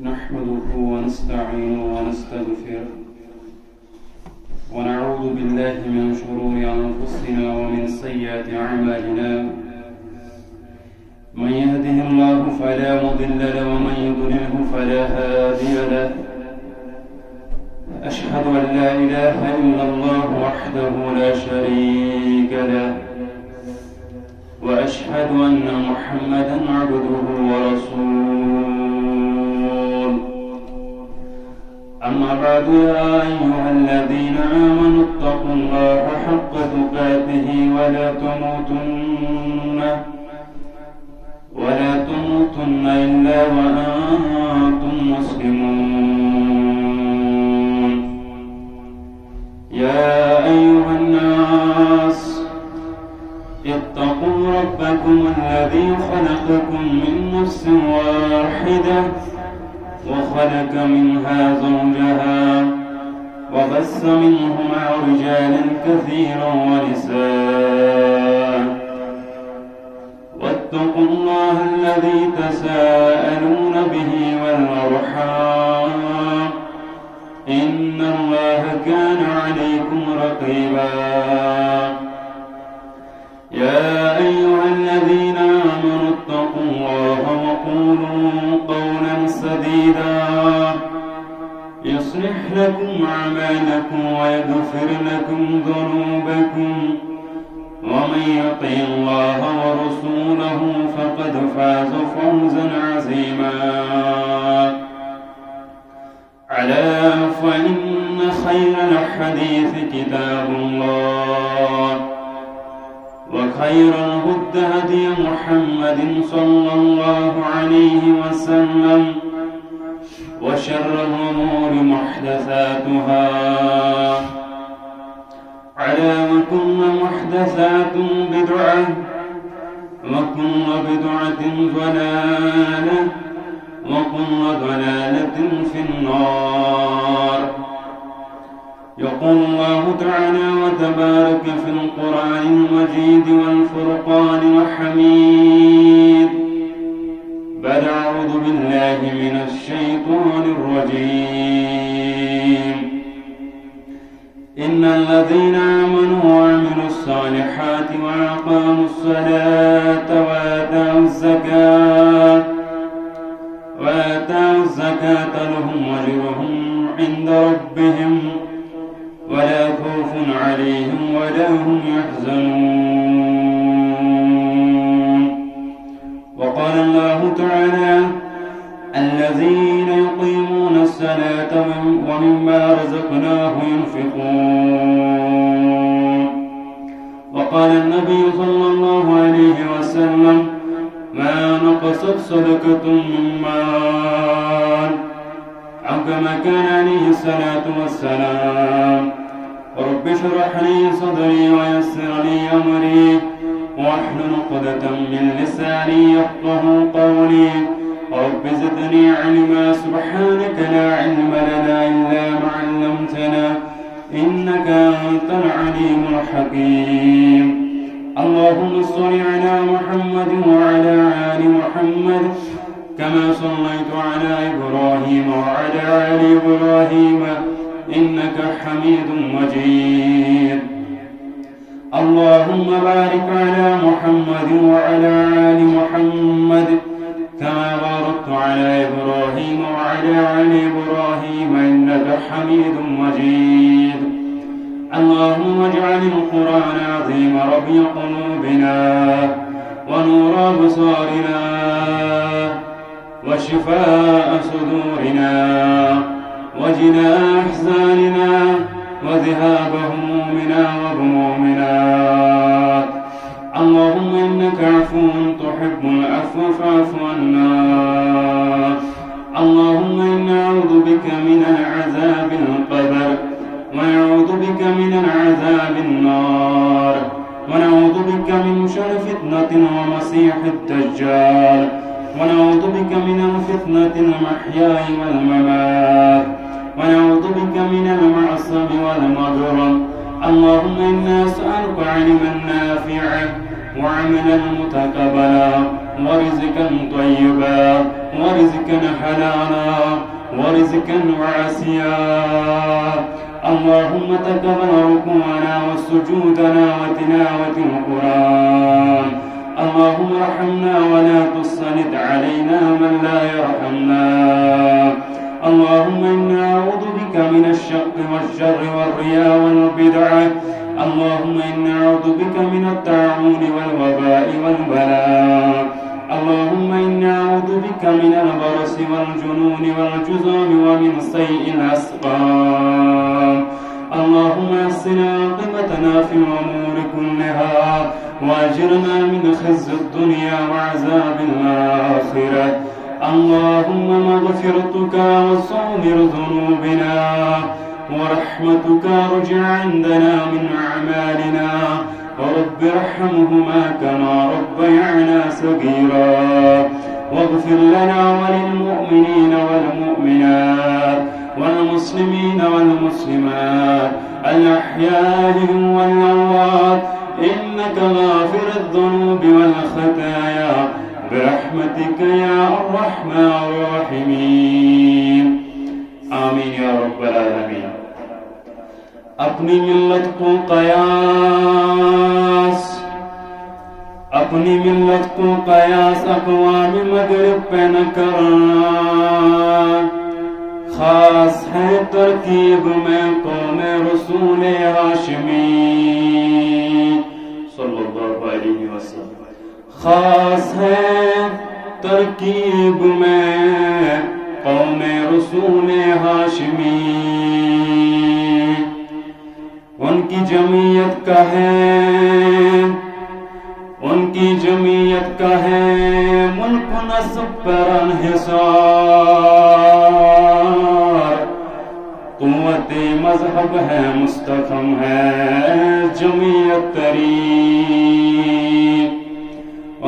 نحمده ونستعينه ونستغفره ونعوذ بالله من شرور أنفسنا ومن سيئات أعمالنا من يهده الله فلا مضل له ومن يضلله فلا هادي له أشهد أن لا إله إلا الله وحده لا شريك له وأشهد أن محمدا عبده ورسوله أما بعد يا أيها الذين آمنوا اتقوا الله حق تقاته ولا تموتن إلا وأنتم مسلمون يا أيها الناس اتقوا ربكم الذي خلقكم من نفس واحدة وخلق منها زوجها وبث منهما رجالا كثيرا ونساء واتقوا الله الذي تساءلون به والأرحام إن الله كان عليكم رقيبا يا أيها الذين آمنوا اتقوا الله وقولوا قولا سديدا يصلح لكم أعمالكم ويغفر لكم ذنوبكم ومن يطع الله ورسوله فقد فاز فوزا عظيما ألا فإن خير الحديث كتاب الله وخير الهدى هدي محمد صلى الله عليه وسلم وشر الأمور محدثاتها على وكل محدثات بدعة وكل بدعة ضلالة وكل ضلالة في النار. يقول الله تعالى وتبارك في القرآن المجيد والفرقان الحميد بعد أعوذ بالله من الشيطان الرجيم إن الذين آمنوا وعملوا الصالحات وأقاموا الصلاة وآتوا الزكاة لهم أجرهم عند ربهم ولا خوف عليهم ولا هم يحزنون. وقال الله تعالى الذين يقيمون الصلاة ومما رزقناهم ينفقون. وقال النبي صلى الله عليه وسلم ما نقصت صدقة من مال أو كما كان عليه الصلاة والسلام. رب اشرح لي صدري ويسر لي أمري واحلل عقدة من لساني يفقه قولي. رب زدني علما سبحانك لا علم لنا إلا ما علمتنا إنك أنت العليم الحكيم. اللهم صل على محمد وعلى آل محمد كما صليت على إبراهيم وعلى آل إبراهيم إنك حميد مجيد. اللهم بارك على محمد وعلى آل محمد كما باركت على إبراهيم وعلى آل إبراهيم إنك حميد مجيد. اللهم اجعل القرآن العظيم ربيع قلوبنا ونور أبصارنا وشفاء صدورنا وجلاء أحزاننا وذهاب همومنا وغمومنا. اللهم إنك عفو تحب العفو فاعف عنا. اللهم إنا نعوذ بك من العذاب القبر ونعوذ بك من العذاب النار ونعوذ بك من شر فتنة ومسيح الدجال ونعوذ بك من الفتنة المحيا والممات ونعوذ بك من المعصم والمغرم. اللهم إنا نسألك علما نافعا وعملا متقبلا ورزقا طيبا ورزقا حلالا ورزقا واسعا. اللهم تقبل ركوعنا وسجودنا وتلاوة القرآن. اللهم ارحمنا ولا تسلط علينا من لا يرحمنا. اللهم إنا نعوذ بك من الشق والشر والرياء والبدعة. اللهم إنا نعوذ بك من الطاعون والوباء والبلاء. اللهم إنا نعوذ بك من البرص والجنون والجذام ومن سيء الأسقام. اللهم يسر عاقبتنا في الأمور كلها وأجرنا من خزي الدنيا وعذاب الآخرة. اللهم مغفرتك وصغر ذنوبنا ورحمتك رجع عندنا من أعمالنا. رب ارحمهما كما ربيانا صغيرا. واغفر لنا وللمؤمنين والمؤمنات والمسلمين والمسلمات الأحياء والأموات إنك غافر الذنوب والخطايا برحمتك يا الرحمن الرحيم. آمین یا رب العالمین. اپنی ملت کو قیاس اقوام مغرب پہ نہ کرنا. خاص ہے ترکیب میں قوم رسول ہاشمی صلی اللہ علیہ وسلم. خاص ہے ترکیب میں قوم رسول ہاشمی. ان کی جمعیت کا ہے ملک نصب پر انحصار. قوت مذہب ہے مستحکم ہے جمعیت تری.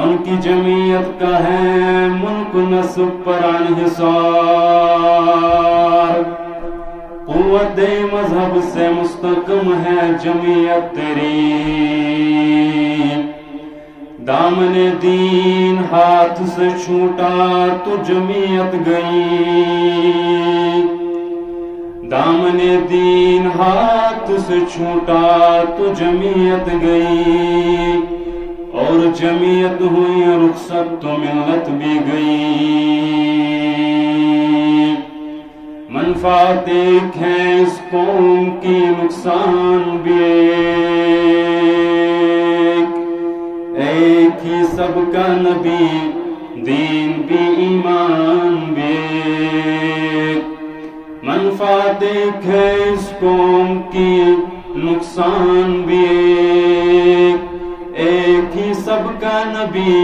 ان کی جمعیت کا ہے ملک نصب پر انحصار. قوت مذہب سے مستحکم ہے جمعیت تیری. دامن دین ہاتھ سے چھوٹا تو جمعیت گئی. دامن دین ہاتھ سے چھوٹا تو جمعیت گئی. اور جمعیت ہوئی رخصت تو ملت بھی گئی. منفعت ایک ہے اس قوم کی نقصان بھی ایک ہی سب کا نبی دین بھی ایمان بھی ایک. منفعت ایک ہے اس قوم کی نقصان بھی ایک ہی سب کا نبی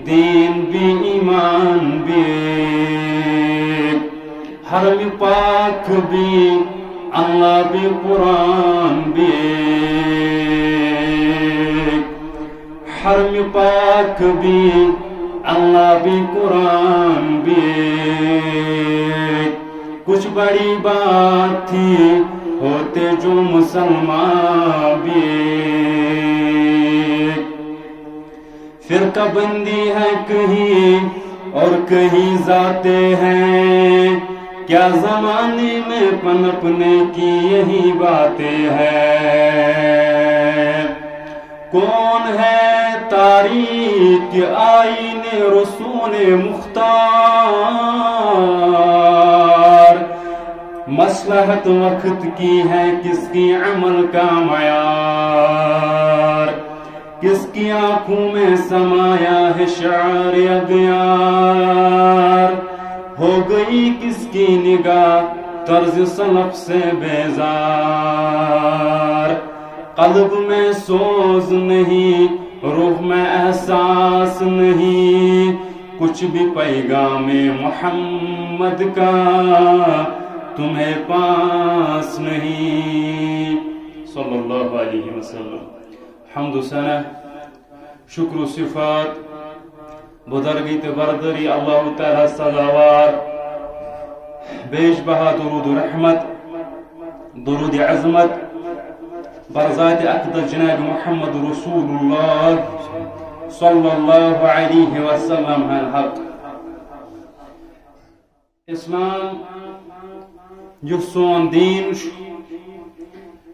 دین بھی ایمان بھی ایک. حرم پاک بھی اللہ بھی قرآن بھی ایک. حرم پاک بھی اللہ بھی قرآن بھی ایک. کچھ بڑی بات تھی ہوتے جو مسلمان بھی ایک. فرقہ بندی ہے کہیں اور کہیں ذاتے ہیں. کیا زمانے میں پنپنے کی یہی باتیں ہیں. کون ہے تاریخ آئین رسول مختار. مصلحت وقت کی ہے کس کی عمل کا معیار. کس کی آنکھوں میں سمایا ہے شعر اغیار. ہو گئی کس کی نگاہ طرز سلف سے بیزار. قلب میں سوز نہیں روح میں احساس نہیں. کچھ بھی پیغام محمد کا تمہیں پاس نہیں. صلی اللہ علیہ وسلم. حمد و ثنا شکر و صفات بزرگیت بردری اللہ تعالی صلوات بیش بہا درود و رحمت درود عظمت برذات اقدس جناب محمد رسول اللہ sallallahu alaihi wasallam haq. Islam yus son deen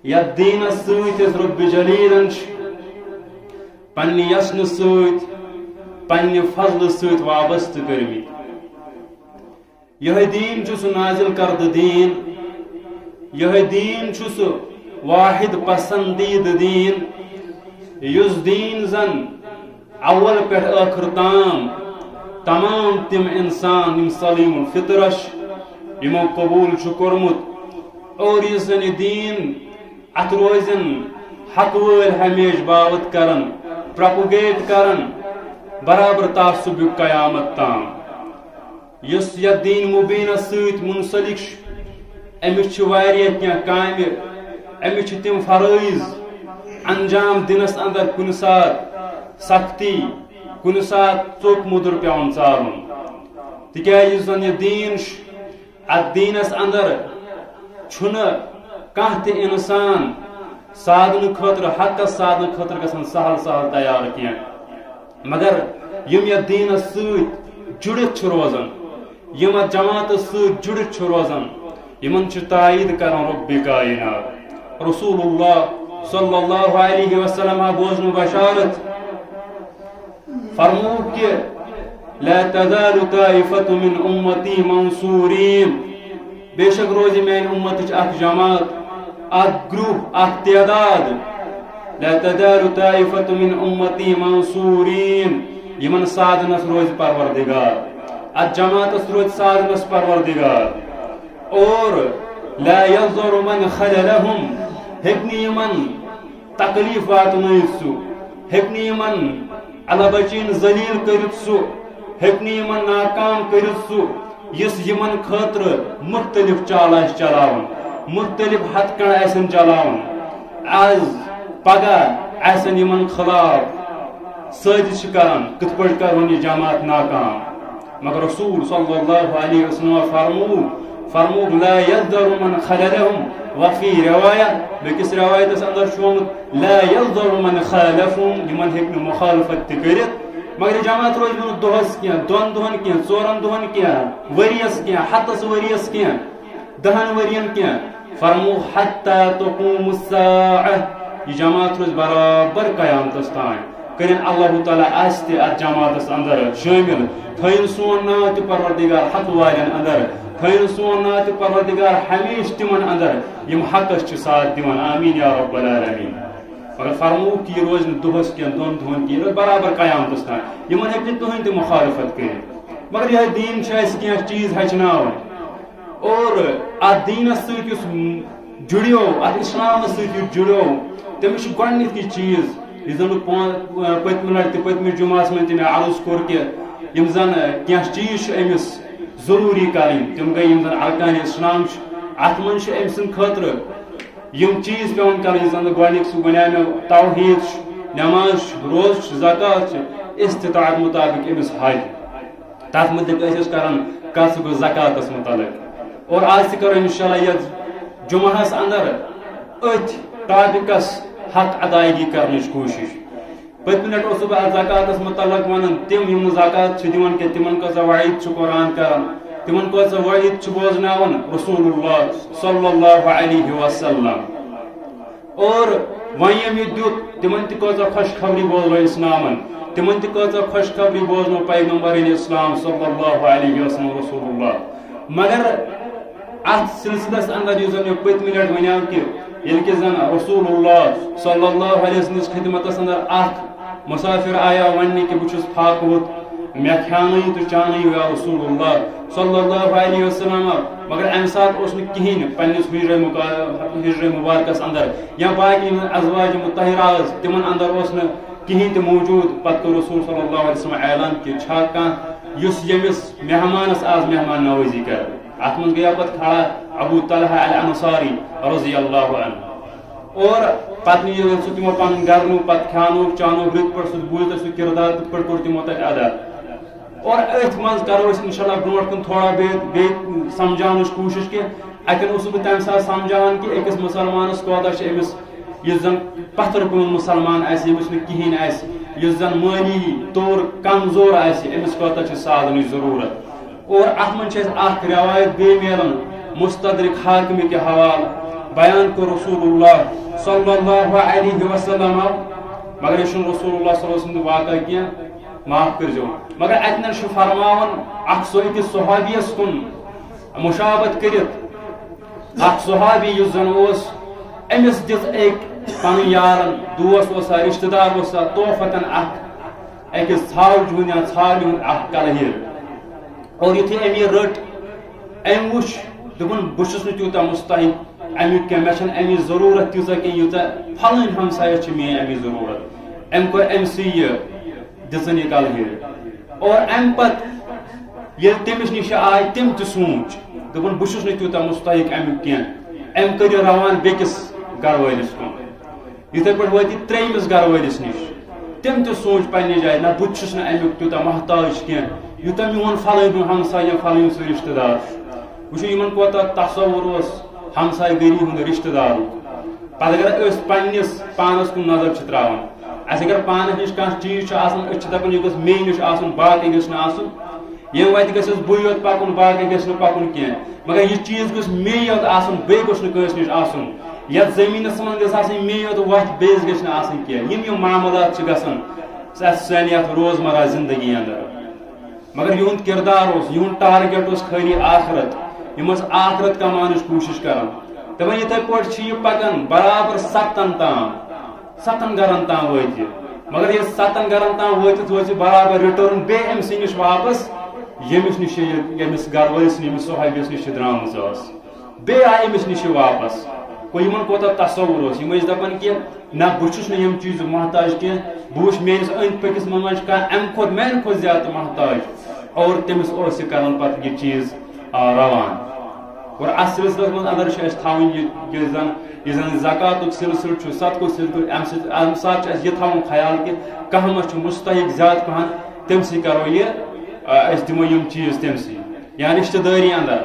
ya deenas süüt es Rabbi Jaleelan panni yasnu süüt panni fazl süüt wabast karmit. Yeh deen chus nazil kard deen, yeh deen chus واحد پسندید دین یس دین زن اول پہ آخر تمام تم انسان M سلیم الفطرش یمو قبول کورمت اور یہ زن دین ات روزن حق ول ہمیش باوت کرن پروپگیٹ کرن برابر تعصب قیامت تام. یس یہ دین مبین ست منسلک امس واریاہ کینٛہہ کامہ امچ تم فرائض انجام دنس اندر کن سات سختی کن سات ثوک مدر پیون ثالن تکیاز زن یہ دین ات دینس اندر چھن کانٛہہ تہ انسان سادن خاطر حقس سادن خاطر گژھان سہل سہل تیار کینٛہہ مگر یم یہ دینس ست جڑت روزان یم ات جماعتس ست جڑت روزان یمن تائید کران رب کائنات. رسول اللہ صلی اللہ علیہ وسلم بوزن بشارت فرمو کہ لا تزال طائفة من امتی منصورین بے شک روز میں امت اخ جماعت اخ گروہ اخ تعداد لا تزال طائفة من امتی منصورین یمن سادنس روز پروردگار ات جماعتس روز سادنس پروردگار اور لا ينظر من خللهم ہیکنی یمن تکلیف واتنائت سو ہیکنی یمن علبچین ذلیل کرت سو ہیکنی یمن ناکام کرت سو یس یمن خاطر مختلف چال چلاون مختلف ہتھ کن چلاون آز پگہ یمن خلاف سازش کران کت پہ کرون یہ جماعت ناکام مگر رسول صلی اللہ علیہ وسلم فرمو لا يقدر من خللهم وفي رواية بكس رواية اندر شومت لا يقدر من خالفهم لمن هيك مخالفت تكرت مگر جماعت روز من دهس کیا دون دهن کیا ژورن دهن کیا وریس کیا حتس وریس کیا دهن ورین کیا فرمو حتى تقوم الساعة یہ جماعت روز برابر قیامت تان کرن اللہ تعالی آستے ات جماعت اندر شامل تھین سون نا تہ پروردگار حق والن اندر تھین سون نا تہ پروردگار ہمیش تمن اندر یم حقس چھ ساتھ دیوان آمین یا رب العالمین. مگر فرمو کہ یہ روز دہس کی دون دہن کی برابر قیامت تان یمن ہیکہ کہین تہ مخالفت کرت مگر یہ دین چھ اس کی چیز ہچناون اور ات دینس ست یس جڑیو ات اسلام ست جڑیو تمس گۄڈنیتھ کی چیز یہ زن پتم لٹہ پتم جمعہ من تم عرض کور کہ یم زن کی چیز امس ضروری کریں تم گئی یم زن ارکان اسلام ات من ام سند خاطر یم چیز پیون کریں زن گۄڈنیک سہ بنیا مے توحید نماز روز زکات استطاعت مطابق امس حج تر متعلق کران کت گو زکاتس متعلق اور آج تہ کرو انشاءاللہ یہ جمعہس اندر ات ٹاپکس حق ادائیگی کرنے کوشش پتم لٹ اس بہ زکاتس متعلق ونان تم یم زکات دِوان کہ تمن کۭژاہ وعید قرآن کران تمن کۭژاہ وعید بوزناون رسول اللہ صلی اللہ علیہ وسلم اور وۄنۍ یم یہ دیُت تمن تہ کۭژاہ خوشخبری بوزو اسلامن تمن تہ کۭژاہ خوشخبری بوزنو پیغمبر اسلام صلی اللہ علیہ وسلم رسول اللہ مگر ات سلسلس اندر یُس زن پتم لٹ ونیو کہ یل کہ زن رسول اللہ صلی اللہ علیہ وسلم خدمتس اندر اخ مسافر آیا وننے کہ بچس پھاکوت مے کھیانٕے تو چانٕے یا رسول اللہ صلی اللہ علیہ وسلم مگر ام سات اس کہین پنس ہجر مبارکس اندر یا باقی ازواج مطہرات تمن اندر اس کہین تہ موجود پتہ رسول صلی اللہ علیہ وسلم اعلان کہ چھا کان یس یمس مہمانس آز مہمان نوازی کر ات من گیا پتہ کھڑا ابو طلحہ الانصاری رضی اللہ عنہ اور پتہ سہ تمو پن گرنو پتہ کھانو چانو رت پہ سہ بوزت سہ کردار تہ پہ کور تمو تک ادا اور ات مز کرو انشاءاللہ برونٹ کن تھوڑا بے سمجھانچ کوشش کہ اتن اس بہ تمہ سات سمجھان کہ اکس مسلمانس کوتاہ امس یہ زن پتھر کن مسلمان آس یمس نہ کہین آس یس زن مٲلی طور کمزور آسہِ أمِس کوتاہ چھِ سادنٕچ ضروٗرت اور اتھ منٛز چھِ اَسہِ اکھ روایت بیٚیہِ میلان مستدرک حاکمہِ کہِ حوالہٕ بیان کوٚر رسول اللہ صلی اللہ علیہ وسلم مگر یہ رسول اللہ صلی اللہ علیہ وسلم واقعہ کینٛہہ معاف کٔرزیٚو مگر اتنن چھُ فرماوان اکھ سُہ أکِس صحابیس کُن مشابت کٔرِتھ اکھ صحابی یُس زن اوس أمِس دِژ أکۍ پنٕنۍ یارن دوس اوسا رشتہٕ دار اوسا توفتن اکھ أکِس ژھاوٕجہِ ہُنٛد یا ژھاوِ ہُنٛد اکھ کلہیر اور یُتھُے أمۍ یہِ رٔٹ أمۍ وُچھ دوٚپُن بہٕ چھُس نہٕ تیوٗتاہ مستحق امیُک کینٛہہ مےٚ چھنہٕ امِچ ضروٗرت تیٖژاہ کینٛہہ یوٗتاہ پھلٲنۍ ہمسایس چھِ میٲنۍ امِچ ضروٗرت أمۍ کوٚر أمسٕے یہِ دِژٕن یہِ کلہیر اور امہِ پتہٕ ییٚلہِ تٔمِس نِش آے تٔمۍ تہِ سوٗنٛچ دوٚپُن بہٕ چھُس نہٕ تیوٗتاہ مستحق امیُک کینٛہہ أمۍ کٔر یہِ روان بیٚکِس گرٕ وٲلِس کُن یِتھٕے پٲٹھۍ وٲتۍ یہِ ترٛیٚیمِس گرٕ وٲلِس نِش تٔمۍ تہِ سوٗنٛچ پننہِ جایہِ نہ بہٕ تہِ چھُس نہٕ امیُک تیوٗتاہ محتاج کینٛہہ یوٗتاہ میون پھلٲنۍ ہُنٛد ہمساے یا پھلٲنۍ سُہ رشتہٕ دار چھُ وٕچھِو یِمن کوتاہ تصوُر اوس ہمساے گٔری ہُنٛد رشتہٕ دارُک پتہٕ اگر أسۍ پننِس پانس کُن نظر چھِ تراوان اَسہِ اگر پانس نِش کانٛہہ چیٖز چھُ آسان أسۍ چھِ دپان یہِ گوٚژھ مے نِش آسُن باقٕے گژھِ نہٕ آسُن ییٚمہِ وتہِ گژھٮ۪س بٕے یوت پکُن باقٕے گژھِ نہٕ پکُن کینٛہہ مگر یہِ چیٖز گوٚژھ مے یوت آسُن بیٚیہِ گوٚژھ نہٕ کٲنٛسہِ نِش آسُن یتھ زٔمیٖنس منٛز گژھِ آسٕنۍ مے یوت وتھ بیٚیِس گژھِ نہٕ آسٕنۍ کینٛہہ یِم معاملات چھِ گژھان سانہِ یتھ روزمرہ زندگی انٛدر مگر یِہُنٛد کردار اوس یِہُنٛد ٹارگیٹ اوس خٲلی آخرت یِم ٲسۍ آخرت کماونٕچ کوٗشش کران دپان یِتھٕے پٲٹھۍ چھِ یہِ پکان برابر 7 گرن تام وٲتۍ یہِ مگر ییٚلہِ 7 گرن تام وٲتِتھ وٲژ یہِ برابر رِٹٲرن بیٚیہِ أمۍ سٕے نِش واپس ییٚمِس نِش ییٚمِس گرٕ وٲلِس ییٚمِس صحابِیس نِش درٛامٕژ ٲس بیٚیہِ آیہِ أمِس نِش واپس گوٚو یِمن کوتاہ تصوُر اوس یِم ٲسۍ دپان کہِ نہ بہٕ چھُس نہٕ ییٚمہِ چیٖزُک محتاج کینٛہہ بہٕ وٕچھِ میٲنِس أنٛدۍ پٔکِس منٛز ما چھُ کانٛہہ امہِ کھۄتہٕ میانہِ کھۄتہٕ زیادٕ محتاج اور تٔمِس اوس یہِ کران پتہٕ یہِ چیٖز روان اور اتھ سلسلس منٛز اندر چھِ اَسہِ تھاوٕنۍ یہِ زن زکاتُک سلسلہٕ چھُ صدقُک سلسلہٕ امہِ ساتہٕ چھُ اَسہِ یہِ تھاوُن خیال کہِ کانٛہہ ما چھُ مستحق زیادٕ پہن تٔمسٕے کرو یہِ أسۍ دِمو یِم چیٖز تٔمسٕے یا رشتہٕ دٲری انٛدر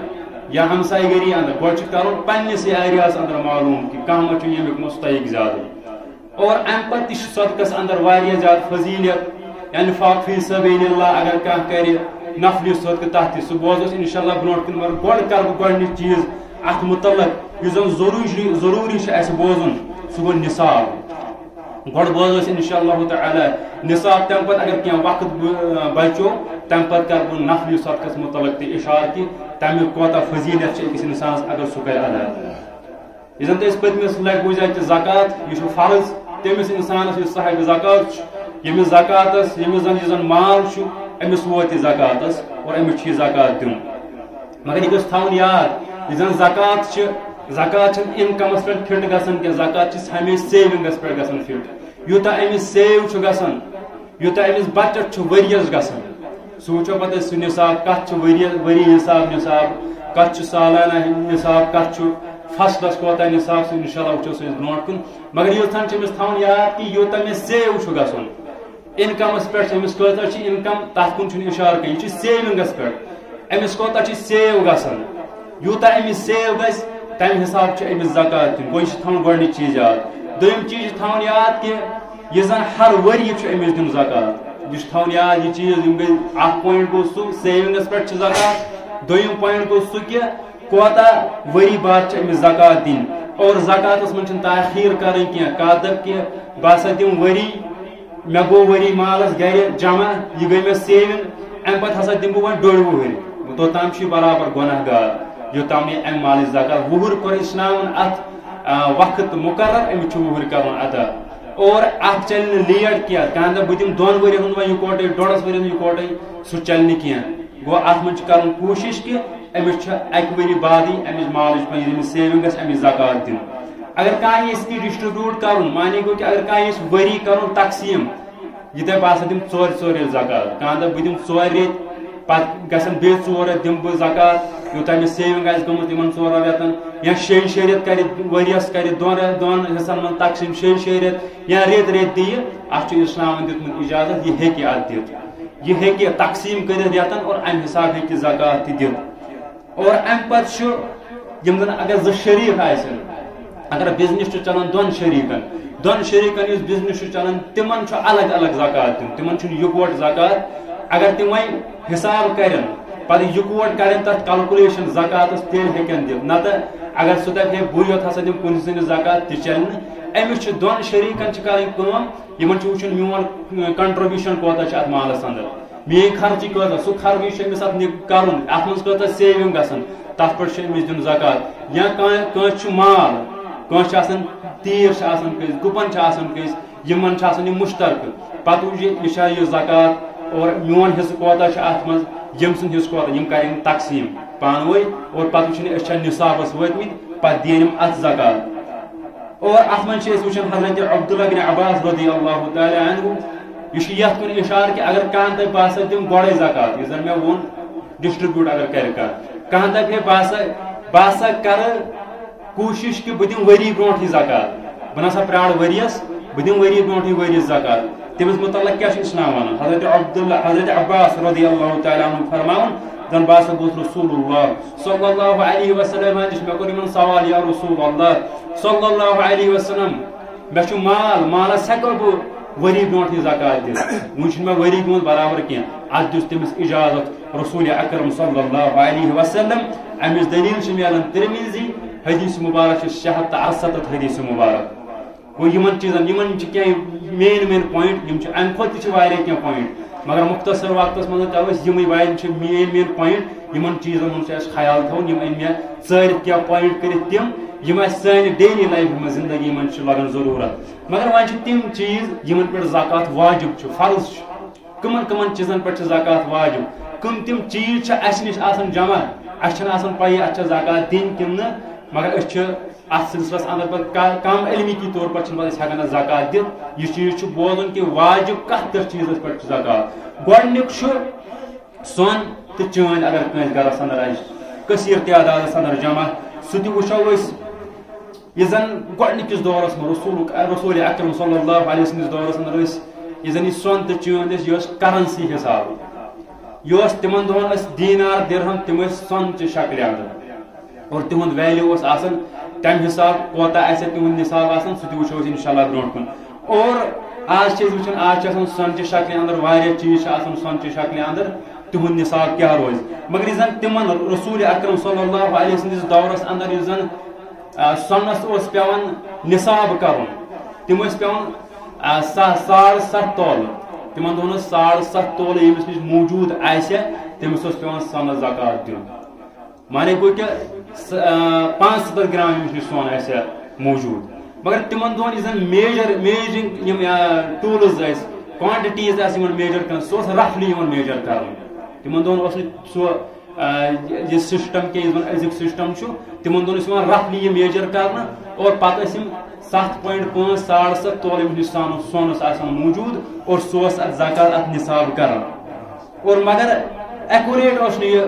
یا ہمساے گٔری انٛدر گۄڈٕ چھُ کرُن پننِسٕے ایریاہس انٛدر معلوٗم کہِ کانٛہہ ما چھُ ییٚمیُک مستحق زیادٕ اور امہِ پتہٕ تہِ چھُ صدقس انٛدر واریاہ زیادٕ فضیٖلت انفاق فی سبیل اللہ اگر کانٛہہ کرِ نفلی صدقہٕ تتھ تہِ سُہ بوزو أسۍ انشاء اللہ برونٛٹھ کُن مگر گۄڈٕ کرٕ بہٕ گۄڈٕنیُک چیٖز اتھ متعلق یُس زن ضروٗری چھُ اسہِ بوزُن سُہ گوٚو نصاب گۄڈٕ بوزو أسۍ انشاء اللہ تعالیٰ نصاب تمہِ پتہٕ اگر کینٛہہ وقت بچو تمہِ پتہٕ کرٕ بہٕ نفلی صدقس متعلق تہِ اشارٕ کہِ تمیُک کوتاہ فضیٖلت چھِ أکِس انسانس اگر سُہ کرِ ادا یُس زن تہِ أسۍ پٔتمِس لٹہِ بوٗزیو کہِ زکات یہِ چھُ فرض تٔمِس انسانس یُس صاحب زکات چھُ ییٚمِس زکاتس ییٚمِس زن مال چھُ أمِس ووت یہِ زکاتس اور أمِس چھُ یہِ زکات دیُن مگر یہِ گوٚژھ تھاوُن یاد یُس زن زکات چھنہٕ انکمس پٮ۪ٹھ فٹ گژھان کینٛہہ زکات چھِ ہمیشہِ سیوِنگس پٮ۪ٹھ گژھان فٹ یوٗتاہ أمِس سیو چھُ گژھان یوٗتاہ أمِس بچت چھُ ؤرۍیس گژھان سُہ وٕچھو پتہٕ أسۍ سُہ نصاب کتھ چھُ ؤری حساب نصاب کتھ چھُ سالانہ نصاب کتھ چھُ فصلس کوتاہ نصاب سُہ انشاء اللہ وٕچھو سُہ أسۍ برونٛٹھ کُن مگر یوٚتام چھُ أمِس تھاوُن یاد کہِ یوٗتاہ مےٚ سیو چھُ گژھُن انکمس پٮ۪ٹھ أمِس کۭژاہ چھِ انکم تتھ کُن چھُنہٕ اشارٕ کینٛہہ یہِ چھُ سیوِنگس پٮ۪ٹھ أمِس کوتاہ چھِ سیو گژھان یوٗتاہ أمِس سیو گژھِ تمہِ حساب چھُ أمِس زکات دیُن گوٚو یہِ چھُ تھاوُن گۄڈٕنیُک چیٖز یاد دوٚیِم چیٖز چھُ تھاوُن یاد کہِ یہِ زن ہر ؤرۍ چھُ أمِس دیُن زکات یہِ چھُ تھاوُن یاد یہِ چیٖز یِم گٔے اکھ پویِنٹ گوٚو سُہ سیوِنگس پٮ۪ٹھ چھُ زکات دوٚیِم پویِنٹ گوٚو سُہ کہِ کوتاہ ؤری بعد چھِ أمِس زکات دِنۍ اور زکاتس منٛز چھنہٕ تاخیٖر کرٕنۍ کینٛہہ کانٛہہ دپ کہِ بہٕ ہسا دِمہٕ ؤری مےٚ گوٚو ؤری مالس گرِ جمع یہِ گٔے مےٚ سیوِنگ امہِ پتہٕ ہسا دِمہٕ بہٕ وۄنۍ 2 وُہٕرۍ توٚتام چھُ یہِ برابر گۄناہ گار یوٚتام نہٕ امہِ مالٕچ زکات وُہُر کوٚر اسلامن اتھ وقت مقرر أمِس چھُ وُہٕرۍ کرُن ادا اور اتھ چلہِ نہٕ لیٹ کینٛہہ کانٛہہ دپ بہٕ دِمہٕ 2 ؤرین ہُنٛد وۄنۍ یِکوٹے 2.5 ؤرین یِکوٹے سُہ چلہِ نہٕ کینٛہہ گوٚو اتھ منٛز چھِ کرُن کوٗشش کہِ أمِس چھُ 1 ؤری بعدٕے أمِس مالٕچ ییٚمِس سیوِنگ گژھِ أمِس زکات دِیُن اگر کانٛہہ یژھِ کہِ ڈسٹربیوٗٹ کرُن مانے گوٚو کہِ اگر کانٛہہ یژھِ ؤری کرُن تقسیٖم یہِ دپہِ بہٕ ہسا دِمہٕ 4 رٮ۪تھ زکات کانٛہہ دپ بہٕ دِمہٕ 4 رٮ۪تھ پتہٕ گژھن بیٚیہِ 4 رٮ۪تھ دِمہٕ بہٕ زکات یوٗتاہ أمِس سیوِنگ آسہِ گٔمٕژ یِمن 4 رٮ۪تن یا 6 رٮ۪تھ کرِ ؤرۍیس کرِ 2 حصن منٛز تقسیٖم 6 رٮ۪تھ یا رٮ۪تھ دِیہِ اتھ چھُ اسلامن دیُتمُت اجازت یہِ ہیٚکہِ اتھ دِتھ یہِ ہیٚکہِ تقسیٖم کٔرِتھ رٮ۪تن اور امہِ حساب ہیٚکہِ زکات تہِ دِتھ اور امہِ پتہٕ چھُ یِم زن اگر 2 شریٖک آسن اگر بِزنس چھُ چلان 2 شریٖکن دون شریکن یس بزنس چلان تمن الگ الگ زکات دن تمن یکوٹ زکات اگر تم وی حساب کرن پتہ یکوٹ کرن تر کلکولیشن زکات تیل ہیکن دت نت اگر سہ دپ ہے بہ یوت ہسا دم کن سن زکات تہ چل امس دون شریکن کریں کم یمن وچن میون کنٹربیوشن کوتہ ات مالس اندر میری خرچی کوتہ سہ خرچی امس ات کرن ات من کوتہ سیونگ گژھن تر پہ امس دن زکات یا کانس مال کانس تیر کس گپن کس یمن یہ مشترکہ پتہ وچ یہ زکات اور میون حصہ کوتہ ات من یم سن حصہ کوتہ یم کریں تقسیم پانوی اور پتہ وچن اس نصابس وتمت پتہ دین ات زکات اور ات من وچن حضرت عبداللہ بن عباس رضی اللہ تعالی عنہ یہ یت کن اشارہ کہ اگر کان تہ باسا دم گوڑے زکات یہ زن میں ون ڈسٹریبیوٹ اگر کر کان تہ باسا کر کوشش کہ بہ دم وری برونٹھ زکات بہ نسا پرار وریس بہ دم وری برونٹھ ورس زکات تمس متعلق کیا اسلام ونان حضرت عباس رضی اللہ تعالی عنہ فرماون دن باسا گوس رسول اللہ صلی اللہ علیہ وسلم میں کور یمن سوال یا رسول اللہ صلی اللہ علیہ وسلم مے مالس ہیکو بہ وری برونٹھ زکات دت ون میں وری گومت برابر کی ات دس تمس اجازت رسول اکرم صلی اللہ علیہ وسلم امس دلیل ملان ترمذی حدیث مبارک 667 حدیث مبارک گو یمن چیزن یمن مین پوائنٹ یم ام کھت تہ کی پوائنٹ مگر مختصر وقت من کرو یم مین پوائنٹ یمن چیزن من خیال تھون یم ان میں ژارت کیا پوائنٹ کرت تم یم سان ڈیلی لائف میں زندگی من لگن ضرورت مگر ون تم چیز یمن پہ زکات واجب فرض کمن کمن چیزن پہ زکات واجب کم تم چیز اس نش جمع اس پی ات زکات دن کن مگر ات سلسلس اندر پہ کم علمی کی طور پر ہیکان زکات دت یہ چیز بوزن کہ واجب کت چیز پہ زکات گۄڈنیُک سون تو چٲنۍ اگر کٲنٛسہِ گرس اندر کثیر تعداد اندر جمع سہ تہ وچھو یہ زن گۄڈنِکِس دورس منٛز رسول اکرم صلی اللہ علیہ وسلم دورس اندر یہ زن یہ سون تو چٲنۍ یہ کرنسی حساب یہ تمن دہن دینار درہم تم سون چہ شکل اندر اور تہد ویلیو آسان تمہ حساب کوتہ آسہ تہد نصاب آسان سہ تہ وچھو انشاء اللہ برونٹ کن اور آج وچھان آج سون چہ شکل اندر واریاہ چیز سون چہ شکل اندر تہد نصاب کیا روز مگر یہ زن تمن رسول اکرم صلی اللہ علیہ وسلم دورس اندر یہ زن سونس پیوان نصاب کرن تم پیوان 7.5 تولہ تمن دہن 7.5 تولہ یمس نش موجود آسہ تمس پیوان سون زکات دین مانے گو کہ 500 گرام یمس نش سون آسہ موجود مگر تمن دہن زن میجرنگ یم ٹولز کوانٹیٹیز میجر کر سہ رفلی میجر کر تمن دہن سہ یہ سسٹم کہ ازیک سسٹم تمن دہن رفلی میجر کرنا اور پتہ 7.5 7.5 تولہ سونس موجود اور سہ زکات ات نصاب کران اور مگر ایکوریٹ یہ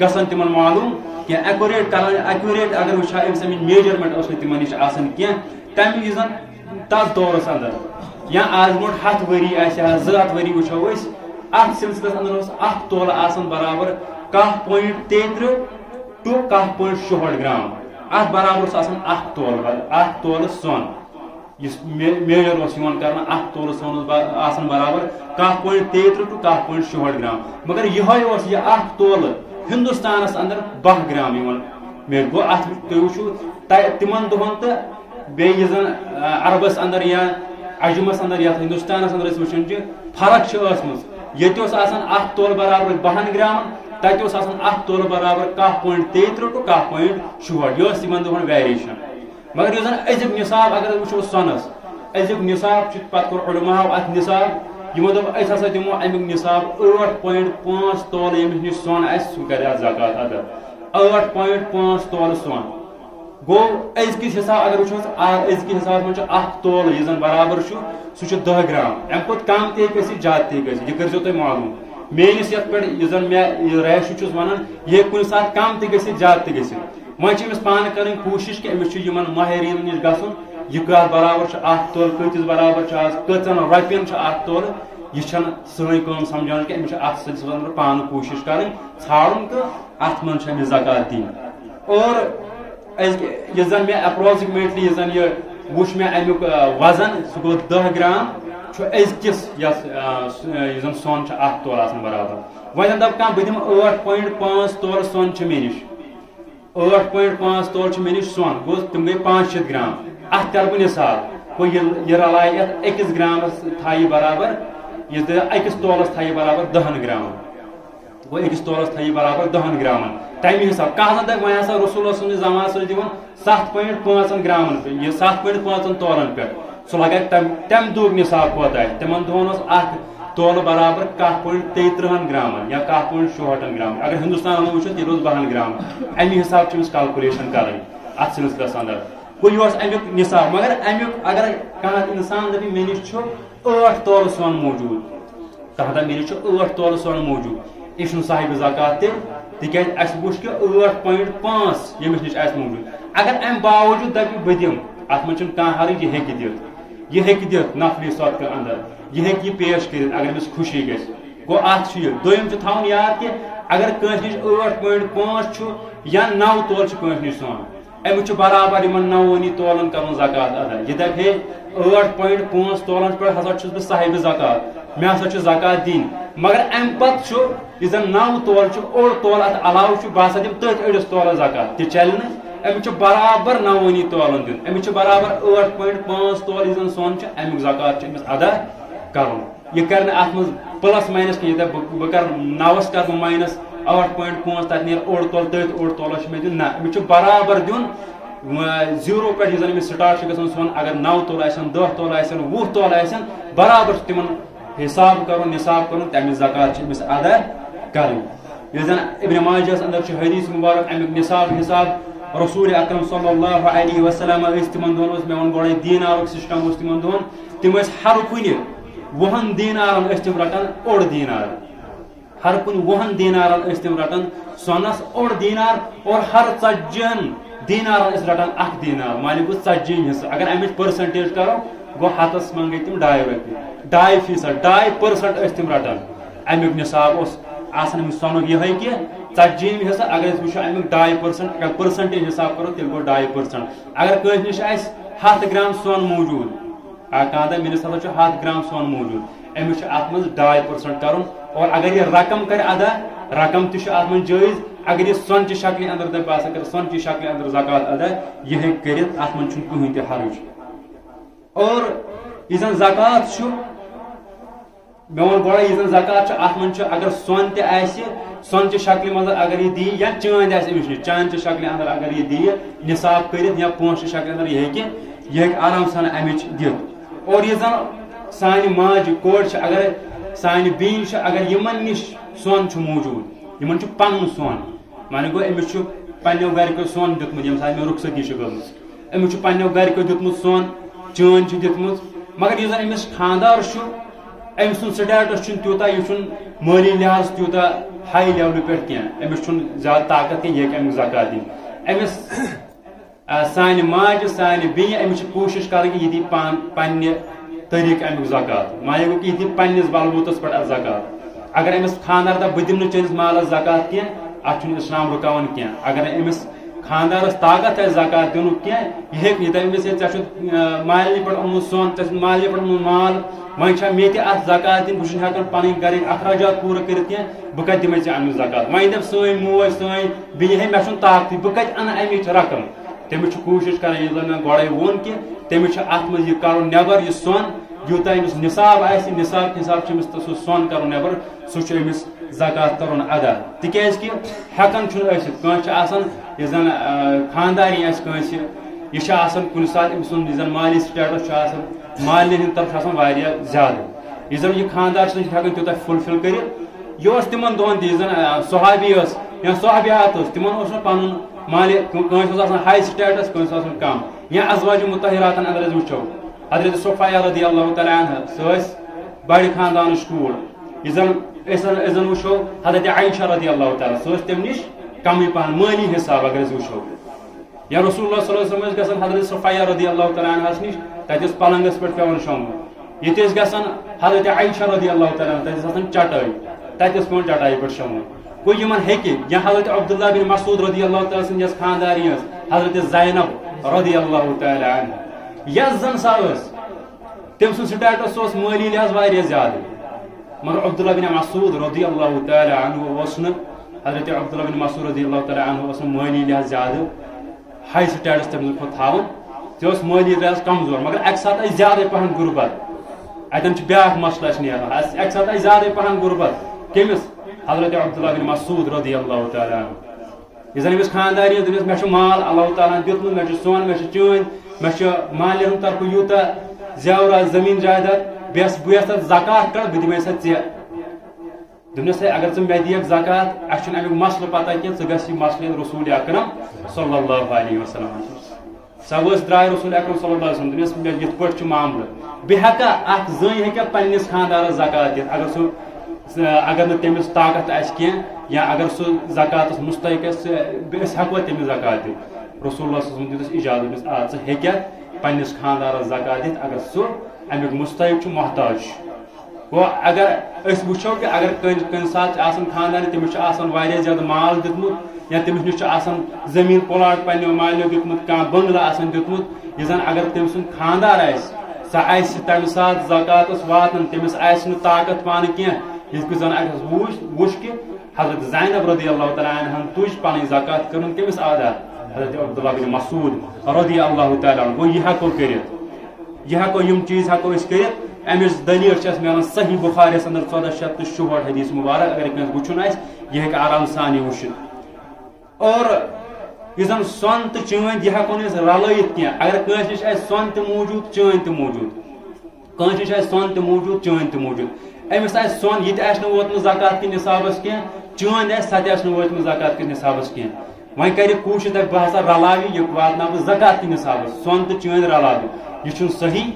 گژھان تمن معلوم کہ ایکوریٹ اگر وچھا امن میجرمنٹ تمن نش کی تمہ وز تس دورس اندر یا آز برونٹ 7 ؤری آسہ 2 ؤری وچھو ات سلسلس اندر اخ تولہ برابر 1.33 to 1.66 گرام ات برابر اخ تولہ سون اس میجر کرنا اخ تولہ سون برابر 1.33 to 1.66 گرام مگر یہ اخ تولہ ہندوستانس اندر 12 گرام گو ات تھی وچھو تمن دہن تو بیس عربس اندر یا عجمس اندر یا ہندوستانس اندر وچھان فرق یہ اخ تولہ برابر 12 گرام تتہ اخ تولہ برابر 1.33 to 1.66 یہ تمن دہن ویریشن مگر یہ ازیک نصاب اگر وچھو سونس ازیک نصاب پتہ کور علماء ات نصاب یمو دپ اس ہسا دمو امیک نصاب 8.5 تولہ یمس نش سون سہ کر زکات ادا 8.5 تولہ سون گو ازکس حساب اگر وچھو ازکس حساب من اخ تولہ یہ زن برابر سہ 10 گرام ام کھت کم تہ گژھِ زیادٕ تہ گژھِ یہ کرزو تُہۍ معلوم میس یت پہ یہ میں ریشو ونان یہ کن سات کم تہ گژھِ زیادٕ تہ گژھِ وۄنۍ چھِ أمِس پانہٕ کَرٕنۍ کوٗشِش کہ أمِس چھُ یِمن ماہریٖنن نِش گژھُن یہ کتھ برابر چھُ اکھ تولہٕ کۭتِس برابر چھُ آز کٔژن رۄپین چھُ اکھ تولہٕ یہ چھنہٕ سٲنۍ کٲم سمجھان کہ أمِس چھِ اتھ سلسلس اندر پانہٕ کوٗشِش کَرٕنۍ ژھانڈُن تہٕ اتھ منٛز چھِ أمِس زکات دِنۍ اور یہ زن میں اپروکسِمیٹلی یہ زن یہ وچھ مےٚ امیُک وزن سُہ گوٚو 10 گرام چھُ أزکِس یس زن سۄن چھُ 1 تولہٕ آسان برابر وۄنۍ دپ کانٛہہ بہٕ دِمہٕ 8.5 تولہٕ سۄن چھُ مےٚ نِش 8.5 تولہٕ چھُ مےٚ نِش سۄن گوٚو تِم گٔے 500 گرام اتھ کر بہٕ نِثاب گوٚو یہِ رلایہِ یتھ 1 گرامس تھایہِ برابر یہِ 1 تولس تھایہِ برابر 10 گرامن گوٚو 1 تولس تھایہِ برابر 10 گرامن تمہِ حساب کانٛہہ زن دپہِ وۄنۍ ہسا رسول سٕنٛدِس زمانس ٲسۍ دِوان 7.5 گرامن پٮ۪ٹھ یہِ 7.5 تولن پٮ۪ٹھ سُہ لگہِ تمہِ دۄہُک نِثاب کوتاہ آسہِ تِمن دۄہن اوس 1 تولہٕ برابر 1.33 گرامن یا 1.64 گرامن اگر ہندوستان وٕچھو تیٚلہِ اوس 12 گرامن امہِ حساب چھِ أمِس کلکولیشن کرٕنۍ اتھ سلسلس انٛدر گوٚو یہِ اوس امیُک نِثاب مگر امیُک اگر کانٛہہ اِنسان دپہِ مےٚ نِش چھُ 8 تولہٕ سۄن موٗجوٗد کانٛہہ دپہِ مےٚ نِش چھُ 8 تولہٕ سۄن موٗجوٗد یہِ چھُنہٕ صاحبِ زکات تہِ تِکیازِ اسہِ وٕچھ کہِ 8.5 ییٚمِس نِش آسہِ موٗجوٗد اگر امہِ باوجوٗد دپہِ بہٕ دِمہٕ اتھ منٛز چھُنہٕ کانٛہہ حرج یہِ ہیٚکہِ دِتھ نفلی صدقہٕ انٛدر یہِ ہیٚکہِ یہِ پیش کٔرِتھ اگر أمِس خوشی گژھِ گوٚو اتھ چھُ یہِ دوٚیِم چھُ تھاوُن یاد کہِ اگر کٲنٛسہِ نِش 8.5 چھُ یا 9 تولہٕ چھُ کٲنٛسہِ نِش سۄن أمِس چھُ برابر یِمن 9 تولن کرُن زکات ادا یہِ دپہِ ہے 8.5 تولن پٮ۪ٹھ ہسا چھُس بہٕ صاحبِ زکات مےٚ ہسا چھُ زکات دِنۍ مگر امہِ پتہٕ چھُ یُس زن 9 تولہٕ چھُ اوٚڑ تولہٕ اتھ علاوٕ چھُ بہٕ ہسا دِمہٕ تٔتھۍ أڑِس تولس زکات تہِ چلہِ نہٕ أمِس چھُ برابر 9 تولن دیُن أمِس چھُ برابر 8.5 تولہٕ یُس زن سۄن چھُ امیُک زکات چھُ أمِس ادا کرُن یہِ کرِ نہٕ اتھ منٛز پلس ماینس کینٛہہ یہِ دپہِ بہٕ کرٕ 9 کرٕ بہٕ ماینس 8.5 تتہِ نیرِ اوٚڑ تولہٕ تٔتھۍ اوٚڑ تولس چھُ مےٚ دیُن نہ أمِس چھُ برابر دیُن 0 پٮ۪ٹھ یُس زن أمِس سٹارٹ چھُ گژھان سۄن اگر 9 تولہٕ آسن 10 تولہٕ آسن 20 تولہٕ آسن برابر چھُ تِمن حساب کرُن نِثاب کرُن تمِچ زکات چھِ أمِس ادا کرٕنۍ ییٚلہِ زن ابن ماجہس انٛدر چھُ حدیث مُبارک امیُک نِثاب حساب رسول اکرم صلی اللہ علیہ وسلم ٲسۍ تِمن دۄہن اوس مےٚ ووٚن گۄڈے دیٖنارُک سسٹم اوس تِمن دۄہن تِم ٲسۍ ہر کُنہِ 20 دیٖنارن ٲسۍ تِم رٹان اوٚڑ دیٖنار ہر کُنہِ 20 دیٖنارن ٲسۍ تِم رٹان سۄنس اوٚڑ دیٖنار اور ہر 40 دیٖنارن ٲسۍ رٹان 1 دیٖنار مانے گوٚو 40 حصہٕ اگر امِچ پٔرسنٹیج کرو گوٚو ہتس منٛز گٔے تِم 2.5 رۄپیہِ 2.5% 2% ٲسۍ تِم رٹان امیُک نِثاب اوس آسان أمِس سۄنُک یِہے کہِ 40 حصہٕ اگر أسۍ وٕچھو امیُک 2.5% اگر پٔرسنٹیج حساب کرو تیٚلہِ گوٚو 2.5% اگر کٲنٛسہِ نِش آسہِ 100 گرام سۄن موٗجوٗد کانٛہہ دپہِ مےٚ نِس ہسا چھُ 100 گرام سۄن موٗجوٗد أمِس چھُ اتھ منٛز 2.5% کرُن اور اگر یہِ رقم کرِ ادا رقم تہِ چھُ اتھ منٛز جٲیز اگر یہِ سۄنچہِ شکلہِ انٛدر دپہِ بہٕ ہسا کرٕ سۄنچہِ شکلہِ انٛدر زکات ادا یہِ ہیٚکہِ کٔرِتھ اتھ منٛز چھُنہٕ کٕہٕنۍ تہِ حرج اور یُس زن زکات چھُ مےٚ ووٚن گۄڈے یُس زن زکات چھُ اتھ منٛز چھُ اگر سۄن تہِ آسہِ سۄنچہِ شکلہِ منٛز اگر یہِ دِیہِ یا چٲندۍ آسہِ أمِس نِش چاندچہِ شکلہِ انٛدر اگر یہِ دِیہِ نِثاب کٔرِتھ یا پونٛسہٕ شکلہِ انٛدر یہِ ہیٚکہِ آرام سان امِچ دِتھ اور یُس زن سانہِ ماجہِ کورِ چھِ اگر سانہِ بیٚنہِ چھِ اگر یِمن نِش سۄن چھُ موٗجوٗد یِمن چھُ پنُن سۄن مانے گوٚو أمِس چھُ پننیو گرِکیو سۄن دیُتمُت ییٚمہِ ساتہٕ مےٚ رُخصتی چھِ گٔمٕژ أمِس چھُ پننیو گرِکیو دیُتمُت سۄن چٲنۍ چھِ دِژمٕژ مگر یُس زن أمِس خانٛدار چھُ أمۍ سُنٛد سٹیٹس چھُنہٕ تیوٗتاہ یہِ چھُنہٕ مٲلی لحاظ تیوٗتاہ ہاے لیولہِ پٮ۪ٹھ کینٛہہ أمِس چھُنہٕ زیادٕ طاقت کینٛہہ یہِ ہیٚکہِ امیُک زکات دِتھ أمِس سانہِ ماجہِ سانہِ بیٚنہِ أمِس چھِ کوٗشش کرٕنۍ کہِ یہِ دِیہِ پننہِ طریٖقہٕ امیُک زکات مانے گوٚو کہِ یہِ دِیہِ پننِس بلبوٗتس پٮ۪ٹھ اتھ زکات اگر أمِس خانٛدار دپہِ بہٕ دِمہٕ نہٕ چٲنِس مالس زکات کینٛہہ اتھ چھُنہٕ اسلام رُکاوان کینٛہہ اگر أمِس خانٛدارس طاقت آسہِ زکات دِنُک کینٛہہ یہِ ہیٚکہِ یہِ دپہِ أمِس ژےٚ چھُتھ مالنہِ پٮ۪ٹھ اوٚنمُت سۄن ژےٚ چھُتھ مالنہِ پٮ۪ٹھ اوٚنمُت مال وۄنۍ چھا مےٚ تہِ اتھ زکات دِنۍ بہٕ چھُس ہٮ۪کان پنٕنۍ گرٕکۍ اخراجات پوٗرٕ کٔرِتھ کینٛہہ بہٕ کتہِ دِمے ژےٚ امیُک زکات وۄنۍ دپہِ سٲنۍ موج سٲنۍ بیٚنہِ ہے مےٚ چھُنہٕ طاقتٕے بہٕ کتہِ انہٕ امِچ رقم تٔمِس چھُ کوٗشش کران ییٚلہِ زن مےٚ گۄڈے ووٚن کہِ تٔمِس چھُ اتھ منٛز یہِ کڑُن نٮ۪بر یہِ سۄن یوٗتاہ أمِس نِثاب آسہِ نِثاب حساب چھُ أمِس سُہ سۄن کرُن نٮ۪بر سُہ چھُ أمِس زکات کرُن ادا تِکیازِ کہِ ہٮ۪کان چھُنہٕ ٲسِتھ کٲنٛسہِ چھُ آسان یُس زن خانٛدارنۍ آسہِ کٲنٛسہِ یہِ چھِ آسان کُنہِ ساتہٕ أمۍ سُنٛد یُس زن مالی سٹیٹس چھُ آسان مالنہِ ہٕنٛدِ طرفہٕ چھُ آسان واریاہ زیادٕ یُس زن یہِ خانٛدار چھُ ہٮ۪کان تیوٗتاہ فُلفل کٔرِتھ یہِ اوس تِمن دۄہن تہِ یُس زن صحابی ٲس یا صحابیات ٲس تِمن اوس نہٕ پنُن مالہِ کٲنٛسہِ اوس آسان ہاے سٹیٹس کٲنٛسہِ اوس آسان کم یا ازواجہِ مُطہراتن اگر أسۍ وٕچھو حضرت صفیہ رضی اللہ تعالیٰ عنہا سۄ ٲس بڑِ خانٛدانٕچ کوٗر یُس زن أسۍ زن وٕچھو حضرت عائشہ رضی اللہ تعالیٰ سۄ ٲس تمہِ نِش کمٕے پہن مٲلی حساب اگر أسۍ وٕچھو یا رسول اللہ صلی اللہ علیہ وسلم ٲسۍ گژھان حضرت صفیہ رضی اللہ تعالیٰ عنہس نِش تتہِ اوس پلنگس پٮ۪ٹھ پیوان شۄنٛگُن ییٚتہِ ٲسۍ گژھان حضرت عائشہ رضی اللہ تعالیٰ عنہ تتہِ ٲس آسان چٹٲے تتہِ اوس پیوان چٹایہِ پٮ۪ٹھ شۄنٛگُن گوٚو یِمن ہیٚکہِ یا حضرت عبداللہ بن مسعود رضی اللہ تعالیٰ سٕنٛز یۄس خانٛدارنۍ ٲس حضرت زینب رضی اللہ تعالیٰ عنہ یس زن سا تم سن سٹیٹس مالی لحاظ واریاہ زیادہ مگر عبداللہ بن مسعود رضی اللہ تعالی عنہ حضرت عبداللہ بن مسعود رضی اللہ تعالی عنہ مالی لحاظ زیادہ ہائی سٹیٹس تم تھاون تہ مالی لحاظ کمزور مگر اکہ سات زیادہ پہن غربت اتن بیاکھ مسئلہ نیران اکہ سات زیادہ پہن غربت کمس حضرت عبداللہ بن مسعود رضی اللہ تعالی عنہ یہ زن امس خانداری دس مے مال اللہ تعالیٰ دیتمت مے سون مے چٲنۍ مے مالہِ ہُنٛد طرفہٕ یوٗتاہ زیورات زمین جائیداد بیس بہٕ یژھٕ تتھ زکات کڑ بہٕ دِمے سا ژےٚ دوٚپنس ہے اگر ژٕ مےٚ دِیکھ زکات اَسہِ چھُنہٕ امیُک مسلہٕ پتہ کینٛہہ ژٕ گژھِ یہِ مسلہٕ رسول اکرم صلی اللہ علیہ وسلم سۄ ؤژھ درٛاے رسول اکرم صلی اللہ علیہ وسلم دوٚپنس مےٚ یِتھ پٲٹھۍ چھُ معاملہٕ بیٚیہِ ہٮ۪کا اکھ زٔنۍ ہیٚکیا پننِس خاندارس زکات دِتھ اگر سُہ اگر نہٕ تٔمِس طاقت آسہِ کینٛہہ یا اگر سُہ زکاتس مستحق آسہِ أسۍ ہٮ۪کوا تٔمِس زکات دِتھ رسول اللہ صلی اللہ علیہ وسلم دیُتس اجازت آ ژٕ ہیٚککھ پننس خاندارس زکات دِتھ اگر سُہ امیُک مستحق چھُ محتاج گوٚو اگر أسۍ وٕچھو کہِ اگر کُنہِ ساتہٕ چھِ آسان خاندارنہِ تٔمِس چھُ آسان واریاہ زیادٕ مال دیُتمُت یا تٔمِس نِش چھُ آسان زٔمیٖن پلاٹ پننیو مالیو دیُتمُت کانٛہہ بنگلہٕ آسان دیُتمُت یہِ زن اگر تٔمۍ سُنٛد خاندار آسہِ سۄ آسہِ تمہِ ساتہٕ زکاتس واتان تٔمِس آسہِ نہٕ طاقت پانہٕ کینٛہہ یِتھ کٔنۍ زن اگر وٕچھ کہِ حضرت زینب رضی اللہ تعالیٰ عنہن تُج پنٕنۍ زکات کٔرٕن کٔمِس ادا حضرت عبداللہ بن مسعود رضی اللہ تعالیٰ عنہ گوٚو یہِ ہٮ۪کو کٔرِتھ یہ ہٮ۪کو یِم چیٖز ہٮ۪کو أسۍ کٔرِتھ امِچ دلیٖل چھِ اَسہِ مِلان صحیح بُخاریَس اندر 1464 حدیث مبارک اگر کٲنٛسہِ وٕچھُن آسہِ یہِ ہیٚکہِ آرام سان یہِ وٕچھِتھ اور یُس زن سۄن تہٕ چٲنٛدۍ یہِ ہٮ۪کو نہٕ أسۍ رلٲیِتھ کینٛہہ اگر کٲنٛسہِ نِش آسہِ سۄن تہِ موٗجوٗد چٲنٛدۍ تہِ موٗجوٗد کٲنٛسہِ نِش آسہِ سۄن تہِ موٗجوٗد چٲنٛدۍ تہِ موٗجوٗد أمِس آسہِ سۄن یہِ تہِ آسہِ نہٕ ووتمُت زکات کہِ نِصابس کینٛہہ چٲنٛدۍ آسہِ سۄ تہِ آسہِ نہٕ وٲتمٕژ زکات کہِ نِصابس کینٛہہ وۄنۍ کرِ کوٗشِش دپہِ بہٕ ہسا رلاوِ یہِ واتناو بہٕ زکات کہِ نِصابس سۄن تہٕ چٲنٛدۍ رلاوٕ یہِ چھُنہٕ صحیح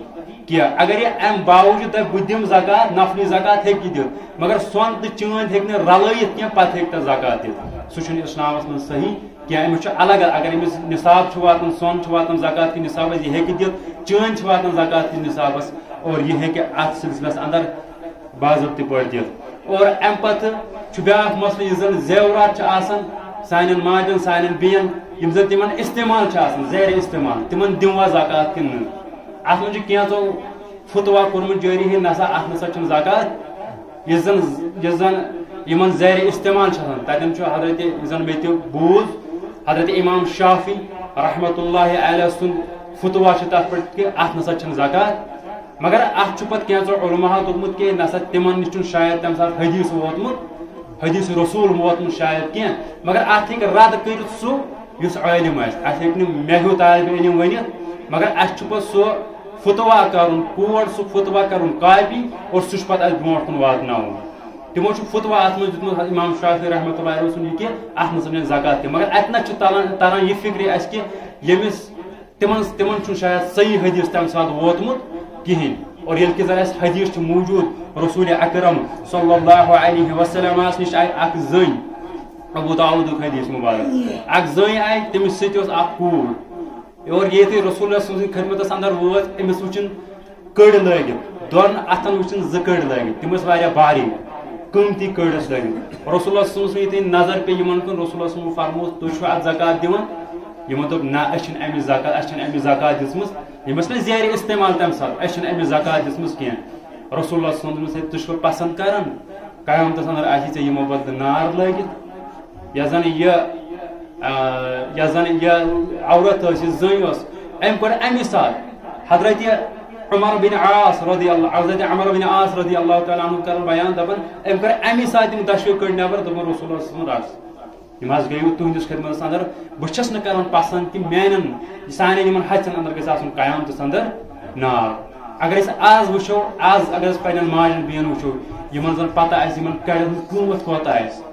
کینٛہہ اگر یہِ امہِ باوجوٗد دپہِ بہٕ دِمہٕ زکات نفلی زکات ہیٚکہِ یہِ دِتھ مگر سۄن تہٕ چٲنٛدۍ ہیٚکہِ نہٕ رلٲیِتھ کینٛہہ پتہٕ ہیٚکہِ تتھ زکات دِتھ سُہ چھُنہٕ اسلامس منٛز صحیح کینٛہہ أمِس چھُ الگ اگر أمِس نِصاب چھُ واتان سۄن چھُ واتان زکات کہِ نِصابس یہِ ہیٚکہِ دِتھ چٲنٛدۍ چھِ واتان زکات کہِ نِصابس اور یہِ ہیٚکہِ اتھ سلسلس اندر باضٲبطہٕ پٲٹھۍ دِتھ اور امہِ پتہٕ چھُ بیاکھ مسلہٕ یُس زن زیورات چھِ آسان سانٮ۪ن ماجٮ۪ن سانٮ۪ن بیٚین یِم زن تِمن استعمال چھِ آسان زیرِ استعمال تِمن دِموا زکات کِنہٕ نہٕ اتھ منٛز چھُ کینٛژو فتوا کوٚرمُت جٲری نسا اتھ نسا چھُنہٕ زکات یُس زن یِمن زیرِ استعمال چھِ آسان تتٮ۪ن چھُ حضرت یُس زن مےٚ تہِ بوٗز حضرت امام شافی رحمۃ اللہ علیہ سُنٛد فتوا چھُ تتھ پٮ۪ٹھ کہِ اتھ نسا چھنہٕ زکات مگر اتھ چھُ پتہٕ کینٛژو علماہو دوٚپمُت کہِ نسا تِمن نِش چھُنہٕ شاید تمہِ ساتہٕ حدیث ووتمُت حدیث رسول ووتمُت شاید کینٛہہ مگر اتھ ہیٚکہِ رد کٔرِتھ سُہ یُس عٲلِم آسہِ اتھ ہیٚکہِ نہٕ مےٚ ہیوٗ طالبہِ علم ؤنِتھ مگر اسہِ چھُ پتہٕ سُہ فتوا کرُن کوڑ سُہ فتوا کرُن کاپی اور سُہ چھُ پتہٕ اسہِ برونٛٹھ کُن واتناوُن تِمو چھُ فتوا اتھ منٛز دیُتمُت امام شافی رحمۃ اللہ علیہ سُنٛد یہِ کہِ اتھ نسا چھنہٕ زکات کینٛہہ مگر اتہِ نہ چھُ تران یہِ فکرِ اسہِ کہِ ییٚمِس تِمن چھُنہٕ شاید صحیح حدیث تمہِ ساتہٕ ووتمُت کِہینۍ اور ییٚلہِ کہِ زن اسہِ حدیث چھُ موٗجوٗد رسول اکرم صلی اللہ علیہ وسلمس نِش آیہِ اکھ زٔنۍ ابوٗ داوٗدُک حدیث مبارک اکھ زٔنۍ آیہِ تٔمِس سۭتۍ اوس اکھ کوٗر اور ییٚتہِ رسول اللہ سٕنٛدِ خدمتس اندر وٲژ أمِس وٕچھِن کٔڑۍ لٲگِتھ دۄن اتھن وٕچھِن زٕ کٔڑۍ لٲگِتھ تِم ٲسۍ واریاہ باریٖک قۭمتی کٔڑۍ ٲسۍ لٲگِتھ رسول اللہ سٕنٛز ییٚتہِ نظر پیٚیہِ یِمن کُن رسول اللہ صٲبن فرمووُس تُہۍ چھِو اتھ زکات دِوان یِمو دوٚپ نہ أسۍ چھِنہٕ امِچ زکات اسہِ چھنہٕ امِچ زکات دِژمٕژ یِم ٲسۍ نہ زیرِ استعمال تمہِ ساتہٕ اسہِ چھنہٕ امِچ زکات دِژمٕژ کینٛہہ رسول اللہ صٲبن دوٚپمَس ہے تُہۍ چھِوا پسنٛد کران قیامتس اندر آسی ژےٚ یِمو بدلہٕ نار لٲگِتھ یۄس زن یہِ عورت ٲس یہِ زٔنۍ ٲس أمۍ کوٚر امی ساتہٕ حضرت عمر بن عاص رضی اللہ تعالیٰ عنہ کران بیان دپان أمۍ کوٚر امی ساتہٕ یِم دۄشوے کٔڑۍ نٮ۪بر دوٚپُن رسول اللہ صٲبن رٹھ یِم حظ گٔیوٕ تُہنٛدِس خدمتس اندر بہٕ چھَس نہٕ کران پسنٛد کہِ میانٮ۪ن سانٮ۪ن یِمن ہَژٮ۪ن اندر گژھِ آسُن قیامتس اندر نار اگر أسۍ آز وٕچھو آز اگر أسۍ پننٮ۪ن ماجٮ۪ن بیٚین وٕچھو یِمن زن پتہ آسہِ یِمن کڑٮ۪ن ہُنٛد قۭمتھ کوتاہ آسہِ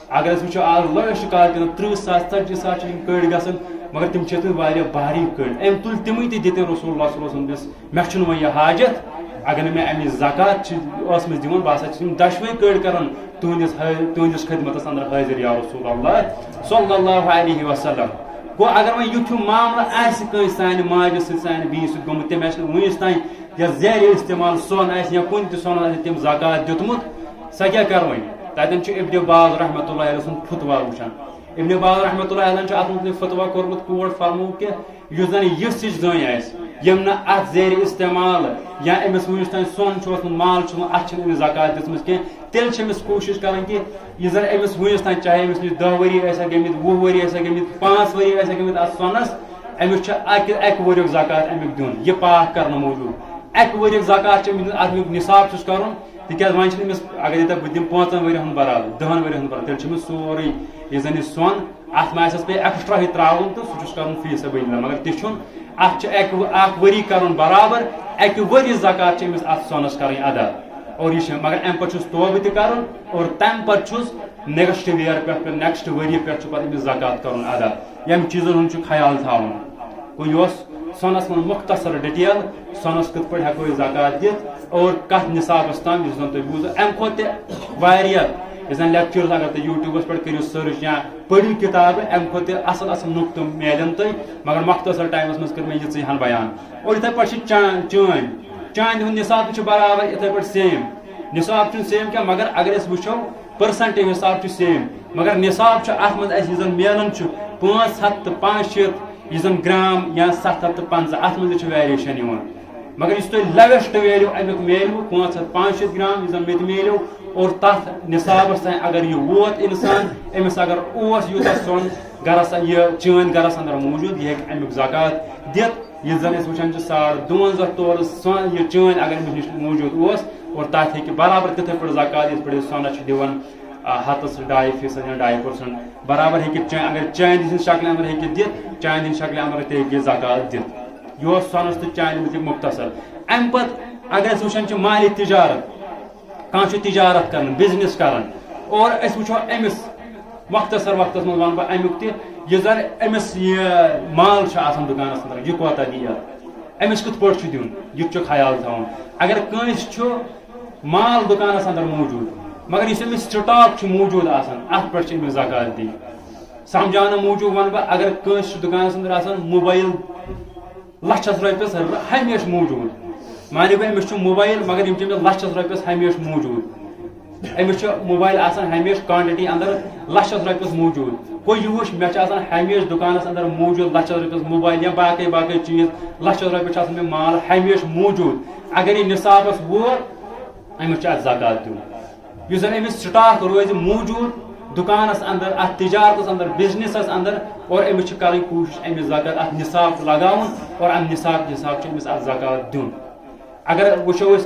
اگر أسۍ وٕچھو آز لٲشہِ کالہٕ 30 ساس 40 ساس چھِ یِم کٔڑۍ گژھان مگر تِم چھِ واریاہ باریٖک کٔڑۍ أمۍ تُلۍ تِمٕے تہِ دِتِن رسول اللہ صلی اللہ علیہ وسلم مےٚ چھُنہٕ وۄنۍ یہِ حاجت اگر نہٕ مےٚ امِچ زکات چھِ ٲسمٕژ دِوان بہٕ ہسا چھُس یِم دۄشوے کٔڑۍ کران تُہنٛدِس خدمتس اندر حٲضر یا رسول اللہ صلی اللہ علیہ وسلم گوٚو اگر وۄنۍ یُتھ ہیوٗ معاملہٕ آسہِ کٲنٛسہِ سانہِ ماجہِ سۭتۍ سانہِ بیٚیہِ سۭتۍ گوٚمُت تٔمۍ آسہِ نہٕ وُنِس تانۍ یۄس زیرِ استعمال سۄن آسہِ یا کُنہِ تہِ سۄن آسہِ تٔمۍ زکات دیُتمُت سۄ کیٛاہ کر وۄنۍ تتٮ۪ن چھُ ابن باز رحمۃ اللہ علیہ سُنٛد فتوا وٕچھان ابن باز رحمۃ اللہ علیہ چھُ اتھ مُتعلق فتوا کوٚرمُت کوڑ فرمووُکھ کہِ یُس زن یِژھ ہِش زٔنۍ آسہِ یم نا ات زیر استعمال یا امس ونس تین سون مال ات امس زکات دس کی تیل امس کوشش کران کہ یہ زن امس ونس تین چاہے امس نش 10 وری گمت 20 وری گمت 5 وری گمت ات سونس امس اک وریک زکات امیک دین یہ پاک کرنا موجود اک وریک زکات امیک نصاب چھس کرن تکیاز وان امس اگر یہ بہ دم 5 ورین ہند برابر 10 ورین ہند برابر تیل سوری یہ زن سون ات مس پہ ایکسٹرا ہی تراون تو سہ کرن فی سبیل اللہ مگر تہ ات اک وری کرن برابر اک وری زکات امس ات سونس کریں ادا اور یہ مگر ام پہ توبہ تہ کرن اور تم پہ نیکسٹ ویر پہ نیکسٹ وری پہ امس زکات کرن ادا یم چیزن ہند خیال تھاون گو سونس من مختصر ڈیٹیل سونس کت پہ ہیکو زکات دت اور کت نصابس تام اس زن تھی بوزو ام کھت زن لیکچرز اگر تھی یوٹیوبس پہ کرو سرچ یا پڑھو کتاب ام کھت اصل اصل نقطہ میلن تھی مگر مختصر ٹائمس مز کر میں یہ ہن بیان اور اتھے پہ چاند ہند نصاب برابر اتھے پہ سیم نصاب سیم کیا مگر اگر اس وچھو پرسنٹیج حساب سیم مگر نصاب ات مز اس زن میلن 550 یہ زن گرام یا 750 ات مز ویریشن مگر اس لویسٹ ویلیو امیک میلو 550 گرام یہ زن مت میلو اور تر نصابس تین اگر یہ ووت انسان امس اگر یوتہ سون گرس یہ چین گرس اندر موجود یہ امیک زکات دت یہ زن وچان 52 تول یہ چین اگر امس نش موجود اور تک ہیکہ برابر تتھے پہ زکات اس پہ سونا دان 2.5% یا 2.5% برابر ہیکہ اگر چاند ہند شکل اندر ہیکہ دت چاند ہند شکل اندر تہ ہیکہ زکات دت یہ سونس تو چاند متعلق مختصر ام پتہ اگر وچان مالی تجارت کان تجارت کرن بزنس کرن اور اس وچھو امس مختصر وقت من ون بہ امیک تہ یہ زن امس یہ مال آسان دکانس اندر یہ کوتا دیا امس کت پہ دن یہ خیال تھاون اگر کنس مال دکانس اندر موجود مگر اس امس سٹاک موجود آسان ات پہ امس زکات دی سمجھانا موجود ون بہ اگر کنس دکانس اندر آسان موبائل لچھس رۄپیس ہمیشہ موجود مانے گو امس موبائل مگر لچھس رۄپیس ہمیشہ موجود امس موبائل آسان ہمیشہ کوانٹٹی اندر لچھس رۄپیس موجود گو یہ وچ مے آسان ہمیشہ دکانس اندر موجود لچھس رۄپیس موبائل یا باقی باقی چیز لچھس رۄپیس آسان مے مال ہمیشہ موجود اگر یہ نصابس ووت امس ات زکات دین یس زن امس سٹاک روز موجود دکانس اندر ات تجارتس اندر بزنسس اندر اور امس کریں کوشش امس زکات ات نصاب لگاون اور ام نصاب حساب امس ات زکات دین اگر وچھو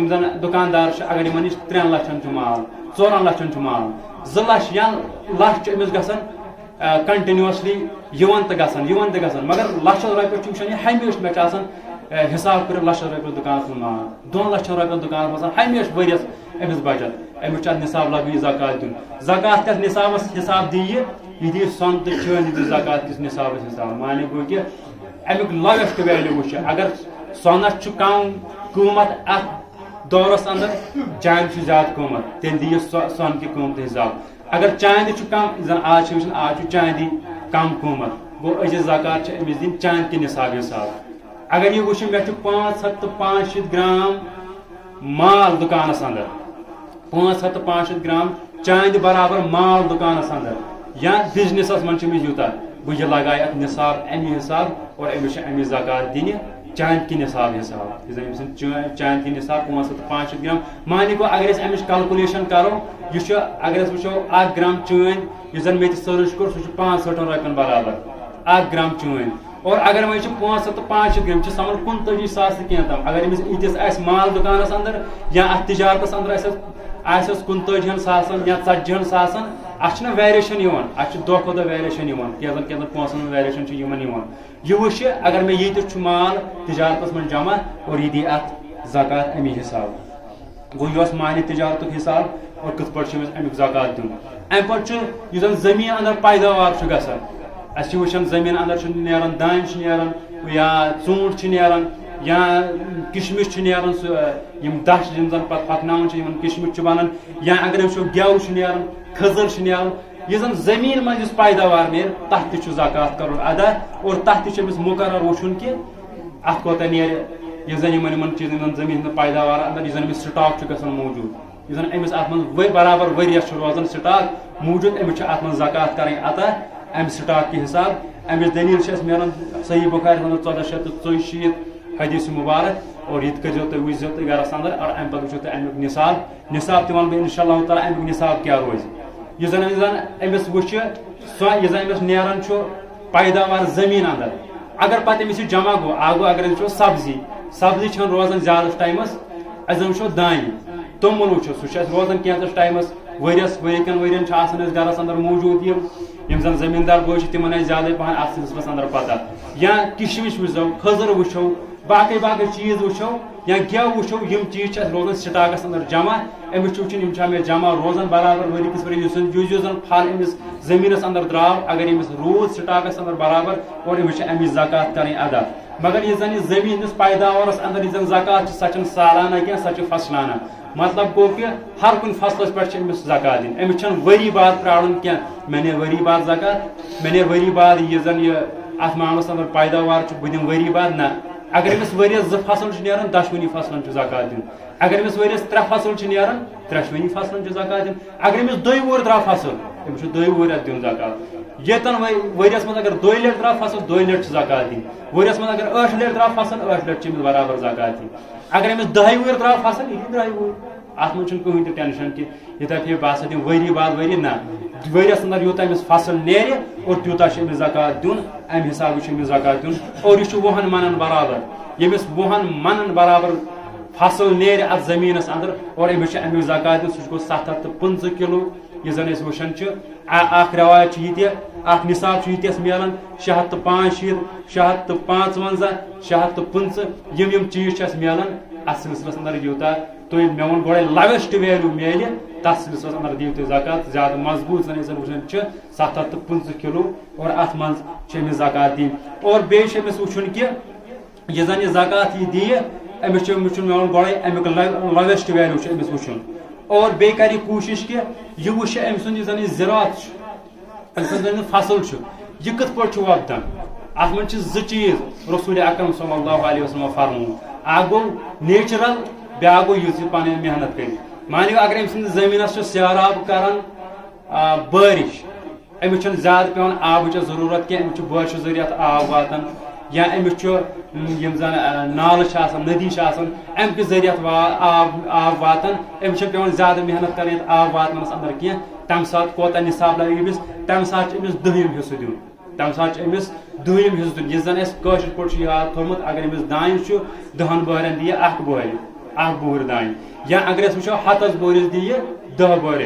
زن دکاندار اگر ان 3 لچھن مال 4 لچھن مال 2 لچھ یا لچھ امس گھن کنٹینیوسلی تو گھن مگر لچھس رۄپیس ہمیشہ مے آسان حساب کر لچھس رۄپیس دکانس من مال 2 لچھن رۄپیس دکانس من ہمیشہ ورس امس بچت امس نصاب لگی زکات دین زکات کس نصابس حساب دی یہ دی سون تو چین دی زکات کس نصابس حساب مانے گو کہ امیک لویسٹ ویلیو وچ اگر سونس کم قیمت ات دورس اندر چاند زیادہ قیمت تیل دی سون کی قیمت حساب اگر چاند کم زن آج چاندی کم قیمت گو از زکات امس دن چاند کے نصاب حساب اگر یہ وچھ مے 550 گرام مال دکانس اندر 550 گرام چاند برابر مال دکانس اندر یا بزنسس من یوتہ بہ لگائے ات نصاب امی حساب اور امس امی زکات دن چاند کی نصاب حساب چاند کی نصاب 550 گرام مانے گو اگر امس کلکولیشن کرو یہ اگر وچھو 1 گرام چین زن مے سرچ کور سہ 65 رۄپین برابر 1 گرام چین اور اگر وی 550 گرام سمن 25,000 کی تم اگر امس اتس مال دکانس اندر یا ات تجارتس اندر 25,000 یا 40,000 اتنا ویریشن ات دہ کھو دہ ویریشن کیازن پونسن ویریشن یہ وچ اگر مے یہ مال تجارتس من جمع اور یہ دی ات زکات امی حساب گو یہ مالی تجارت حساب اور کت پہ امیک زکات دین ام پہ یہ زن زمین اندر پیداوار گھان اس وچان زمین اندر نیران دان نیران یا ژوٗنٛٹھ نیران یا کشمش نیران یم دچھ یم زن پتہ پکناون کشمش بنان یا اگر وچھو گیو نیران کھزر نیران یہ زن زمین من اس پیداوار نیر تتھ تہ زکات کرن ادا اور تتھ تہ مقرر وچھن کہ ات کوتاہ نیر یہ زن یمن چیزن زمین ہند پیداوار اندر یہ زن امس سٹاک گھان موجود یہ زن امس ات من برابر ؤریس روزان سٹاک موجود امس ات من زکات کریں عطا ام سٹاک کے حساب امس دلیل ملان صحیح بخاری 1446 حدیث مبارک اور یہ کرو تھی وچو تھی گرس اندر اور ام پتہ وچو تھی امیک نصاب تہ ون بہ انشاء اللہ تعالیٰ امیک نصاب کیا روز یہ زن امس وچ سو یہ زن امس نیران پیداوار زمین اندر اگر پتہ امس جمع گو آگو اگر وچو سبزی چھن روزان زیادہ ٹائمس اگر وچو دانہ تومل وچو سہ روزان کینٛژس ٹائمس ورس ورکن ورین گرس اندر موجود یم زن زمیندار بوے تمن زیادہ پہن ات سلسلس اندر پتہ یا کشمش وچو کھزر وچو باقی چیز وچو یا گیو وچو یم چیز روزان سٹاکس اندر جمع امس وچن جمع روزان برابر ورکس ورس زن پھل امس زمینس اندر دراو اگر امس روز سٹاکس اندر برابر اور امس امچ زکات کریں ادا مگر یہ زن زمین پیداوارس اندر یہ زکات سہ سالانہ کی سہ فصلانہ مطلب گو کہ ہر کن فصلس پہ امس زکات دن امس وری بعد پرارن کی میں نے وری بعد زکات میں نے وری بعد یہ زن یہ ات معاملس اندر پیداوار بہ دم وری بعد نہ اگر امس ورس 2 فصل نیران 10 فصلن زکات دن اگر امس ورس 3 فصل نیران 3 فصلن زکات دن اگر امس 2 وہر درا فصل امس 2 وہر دن زکات یتن ورس من اگر 2 لٹ درا فصل 2 لٹ زکات دن ورس من اگر 8 لٹ درا فصل 8 لٹ برابر زکات دن اگر امس 10 وہر درا فصل یہ 10 وہر ات من کہین تہ ٹینشن کہ یوتہ پہ باسا دن وری بعد وری نہ ورس اندر یوتہ امس فصل نیرِ اور تیوتہ امس زکات دن ام حساب امس زکات دن اور یہ 20 منن برابر یمس 20 منن برابر فصل نیرِ ات زمینس اندر اور امس امس زکات دن سہ گو 750 کلو یہ زن اس وچھان اخ روایت یہ اخ نصاب یتس ملان 605 655 605 یم چیز ملان ات سلسلس اندر یوتہ تھی مے وون گوڑے لویسٹ ویلیو میلہِ تس سلسلس اندر دیو تھی زکات زیادہ مضبوط زن وچھان 750 کلو اور ات من امس زکات دن اور بیٚیہِ امس وچھن کہ یہ زن یہ زکات یہ دی امس وچھن مے وون گوڑے امیک لویسٹ ویلیو امس وچھن اور بیٚیہِ کرِ کوشش کہ یہ وچھ ام سن یہ زن زراعت ام سن فصل یہ کت پٲٹھۍ وۄپدان ات من 2 چیز رسول اکرم صلی اللہ علیہ وسلم فرمون اکھ گو نیچرل بیا گو یہ پن محنت کر مانو اگر ام سند زمینس سیراب کران بارش امس زیادہ پیان آبچ ضرورت کی امس بارش ذریعہ آب واتان یا امس یم زن نالہ ندی ام کس ذریعہ آب واتان امس پیان زیادہ محنت کریں آب واتنس اندر کی تمہ سات کوتہ نصاب لگے امس تمہ سات امس 2 حصہ دن تمہ سات امس 2 حصہ دن یہ زن اس کاشر پٲٹھۍ یاد تھومت اگر امس دانہ 10 بہرن دی 1 بہر دانہ یا اگر اس وچھو 7 بہرس دی 10 بہر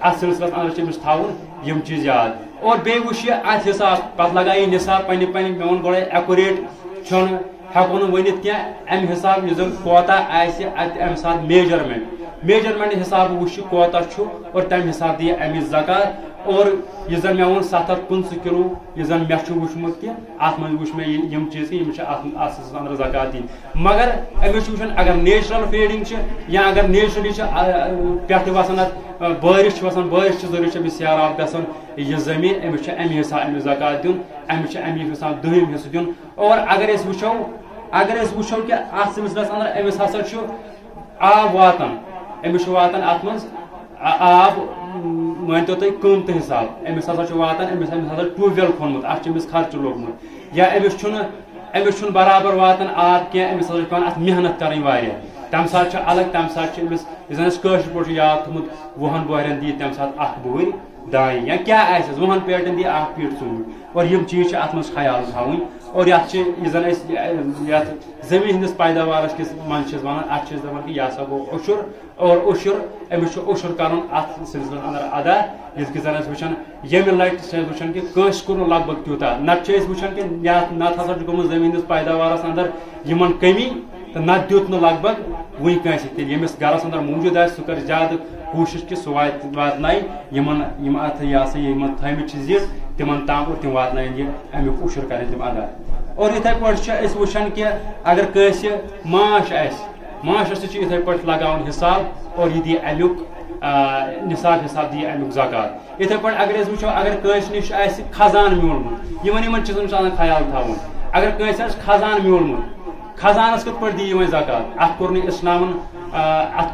ات سلسلس اندر امس تھاون یم چیز یاد اور بیٚیہِ وٕچھ یہ ات حساب پتہ لگایہِ نصاب پنہ مے وون گۄڈے ایکوریٹ چھُنہٕ ہیٚکو نہٕ ؤنِتھ کینٛہہ امہِ حساب یُس زن کوتاہ آسہِ اتہِ امہِ ساتہٕ میجرمنٹ حساب وٕچھ کوتاہ چھُ اور تمہِ حساب دی امِچ زکات اور یہ زن مے وون 750 کلو یہ زن مے چھُ وٕچھمُت کہ ات منٛز وٕچھ مے یم چیز کہ یم چھِ ات اندر زکات دِنۍ مگر امس چھُ وٕچھان اگر نیچرل فیڈنگ چھِ یا اگر نیچرلی چھِ پٮ۪ٹھٕ وسان ات بارش وسان بارش ذریعہ چھِ أمِس سیراب گژھان یہ زمین امس چھُ امہِ حساب امس زکات دیُن امس چھُ امہِ حساب 2 حصہٕ دیُن اور اگر أسۍ وٕچھو کہ ات سلسلس اندر امس ہسا چھُ آب واتان امس چھُ واتان ات منٛز آب مانتو تھی قۭمتہٕ حساب امس ہسا چھُ واتان امس ہسا ٹیوب ویل کھوٚنمُت ات چھُ امس خرچہٕ لوگمُت یا امس چھُنہٕ برابر واتان آب کینٛہہ امس ہسا چھُ پیٚوان ات محنت کرٕنۍ واریاہ تمہ سات الگ تمہ سات امس یُس زن اَسہِ کٲشِر پٲٹھۍ یاد تھوٚمُت 20 بہرن دی تمہ سات 1 بہر دانہ یا کیا آسٮ۪س 20 پیٹن دی 1 پیٖٹ ژوٗنٛٹھۍ اور یم چیز ات منٛز خیال تھاوٕنۍ اور یہ زن زمین ہندس پیداوارس کس من ونان ات دپان کہ یہ سا گو عشر اور امس عشر کرن ات سلسلس اندر ادا یت کہ زن وچان یم لٹ وچان کہ کٲنٛسہِ کوٚر نہٕ لگ بگ تیوٗتاہ نتہٕ چھِ وچان کہ نت ہسا گوٚمُت زمین ہندس پیداوارس اندر یمن کمی تو نت دیُت نہٕ لگ بگ وٕنہِ کٲنٛسہِ تیٚلہِ ییٚمِس گرس اندر موٗجوٗد آسہِ سُہ کرِ زیادٕ کوٗشش کہ سُہ واتنایہِ یم اتھ یہ سا یمن تھٲمٕتۍ چھِ زِ تمن تام اور تم واتنایَن یہ امیُک عشر کرن تم ادا اور یتھے پٲٹھۍ چھِ أسۍ وٕچھان کہ اگر کٲنٛسہِ ماچھ آسہِ ماچھس تہِ چھُ یتھے پٲٹھۍ لگاوُن حساب اور یہِ دی امیُک نصاب حساب دی امیُک زکات یتھے پٲٹھۍ اگر أسۍ وٕچھو اگر کٲنٛسہِ نِش آسہِ خزان میوٗلمُت یمن چیٖزن چھُ آسان خیال تھاوُن اگر کٲنٛسہِ آسہِ خزان میوٗلمُت خزانس کِتھ پٲٹھۍ دی وۄنۍ زکات ات کوٚر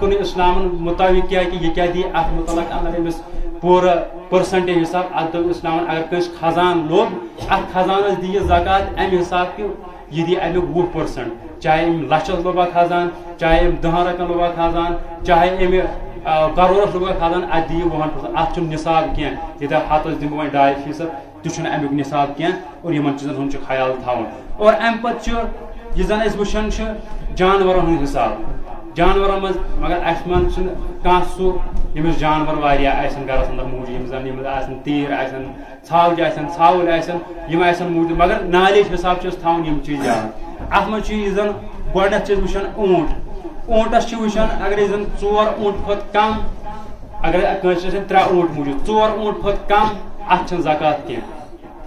نہٕ اسلامن مطابق کیا کہ یہ کیا دی ات متعلق اگر أمس پوٗرٕ پٔرسنٹیج حساب ات دوٚپ اسلامن اگر کٲنٛسہِ خزان لوٚگ ات خزانس دی زکات امہِ حساب کہ یہ دی امیک 20%. چاہے ام لچھس لوبا کھازان, چاہے ام 10 رقم لوبا کھازان, چاہے ام کرورس لوبا کھازان, ات دی 1%. ات چھن نصاب کین یہ ہاتس دم 2.5%, تہ امیک نصاب کین اور یمن چیزن ہند خیال تھاون. اور ام پتہ یہ زن اس وچھان جانورن ہند حساب جانورن مز مگر اس من کھانا سہ یمس جانور واریاہ آسن گرس اندر موجود یم زن یم آسن تیر آسن ژھاوجہ آسن ژھاوٕلۍ آسن یم آسن موجود مگر نالیج حساب چھس تھاون یم چیز یاد. ات مز یہ زن گۄڈنیتھ چھِ وٕچھان اونٹ اونٹس چھ وٕچھان اگر زن 4 اونٹ کھۄتہٕ کم اگر کٲنٛسہِ آسن 3 اونٹ موجود 4 اونٹ کھۄتہٕ کم ات چھنہٕ زکات کینٛہہ.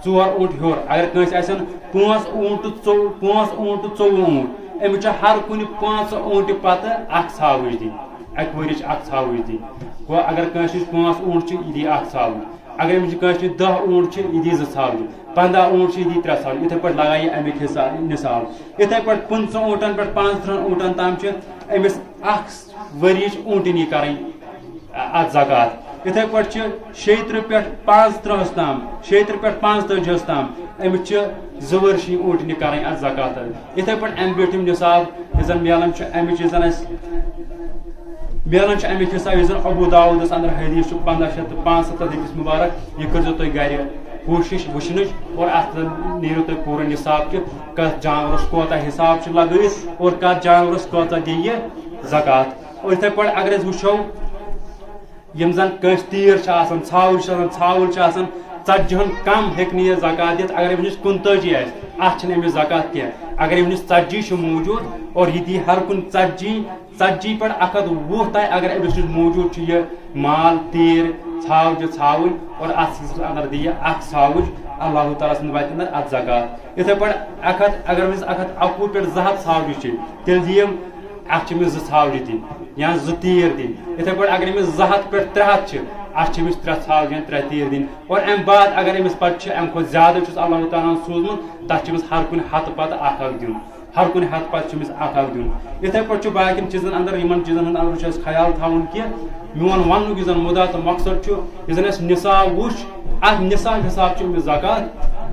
4 اونٹ ہیور اگر کٲنٛسہِ آسن 5 اونٹ تہٕ 24 اونٹ أمِس چھُ ہر کُنہِ 5 اونٹہِ پتہٕ اکھ ژھاوٕج دِنۍ اکہِ ؤرِیِچ اکھ ژھاوٕج دِنۍ. گوٚو اگر کٲنٛسہِ نِش 5 اونٹ چھِ یہِ دی اکھ ژھاوٕج. اگر أمِس کٲنٛسہِ نِش 10 اونٹ چھِ یہِ دی 2 ژھاوجہِ. 15 اونٹ چھِ یہِ دی 3 ژھاوجہِ. یِتھے پٲٹھۍ لگایہِ یہِ امیُک حساب نصاب. یِتھے پٲٹھۍ 15 اونٹن پٮ۪ٹھ 35 اونٹن تام چھِ أمِس اکھ ؤرِیِچ اونٹنی کرٕنۍ اتھ زکات. یِتھے پٲٹھۍ چھِ 60 پٮ۪ٹھ 35 تام 60 پٮ۪ٹھ 45 تام أمِس چھِ 2 ؤرشی اونٹنی کرٕنۍ اتھ زکات. یِتھے پٲٹھۍ امہِ برٛونٛٹھِم نصاب یُس زن میلان چھُ امِچ یُس زن اسہِ میلان چھُ امیُک حساب یُس زن ابو داؤدس اندر حدیث چھُ 1575 حدیث مبارک. یہِ کٔرزیٚو تُہۍ گرِ کوٗشش وٕچھنٕچ اور اتھ نیرو تۄہہِ پوٗرٕ نصاب کہِ کتھ جانورس کوتاہ حساب چھُ لگٲیِتھ اور کتھ جانورس کوتاہ دِیہِ یہِ زکات. اور یِتھے پٲٹھۍ اگر أسۍ وٕچھو یم زن کٲنٛسہِ تیٖر چھِ آسان ژھاوٕج چھِ آسان ژھاوُل چھِ آسان 40 کم ہیٚکہِ نہٕ یہِ زکات دِتھ. اگر أمِس نِش 45 آسہِ اتھ چھنہٕ أمِس زکات کینٛہہ. اگر أمِس نِش 40 چھُ موجود اور یہِ دی ہر کُنہِ 40 پٮ۪ٹھ 120 تانۍ اگر أمِس نِش موجود چھُ یہِ مال تیٖر ژھاوجہِ ژھاوٕلۍ اور اتھ سلسلس اندر دی یہِ اکھ ژھاوٕج اللہ تعالیٰ سٕنٛدِ وتہِ اندر اتھ زکات. یِتھے پٲٹھۍ اگر أمِس 121 پٮ۪ٹھ 200 ژھاوجہِ چھِ تیٚلہِ دِیِم اتھ چھِ أمِس 2 ژھاوجہِ دِنۍ یا 2 تیٖر دِنۍ. یِتھے پٲٹھۍ اگر أمِس 200 پٮ۪ٹھ 300 چھِ اتھ چھِ أمِس 3 ژھاوجہِ یا 3 تیٖر دِنۍ. اور امہِ بعد اگر أمِس پتہٕ چھِ امہِ کھۄتہٕ زیادٕ چھُس اللہ تعالیٰ ہن سوٗزمُت تتھ چھِ أمِس ہر کُنہِ ہتہٕ پتہٕ اکھ دیُن ہر کُنہِ ہتہٕ پتہٕ چھُ أمِس اکھ دیُن. یِتھے پٲٹھۍ چھُ باقین چیٖزن اندر یِمن چیٖزن ہُنٛد اندر چھُ اسہِ خیال تھاوُن کہِ میون وننُک یُس زن مُدا تہٕ مقصد چھُ یُس زن اسہِ نصاب وٕچھ اتھ نصاب حساب چھُ أمِس زکات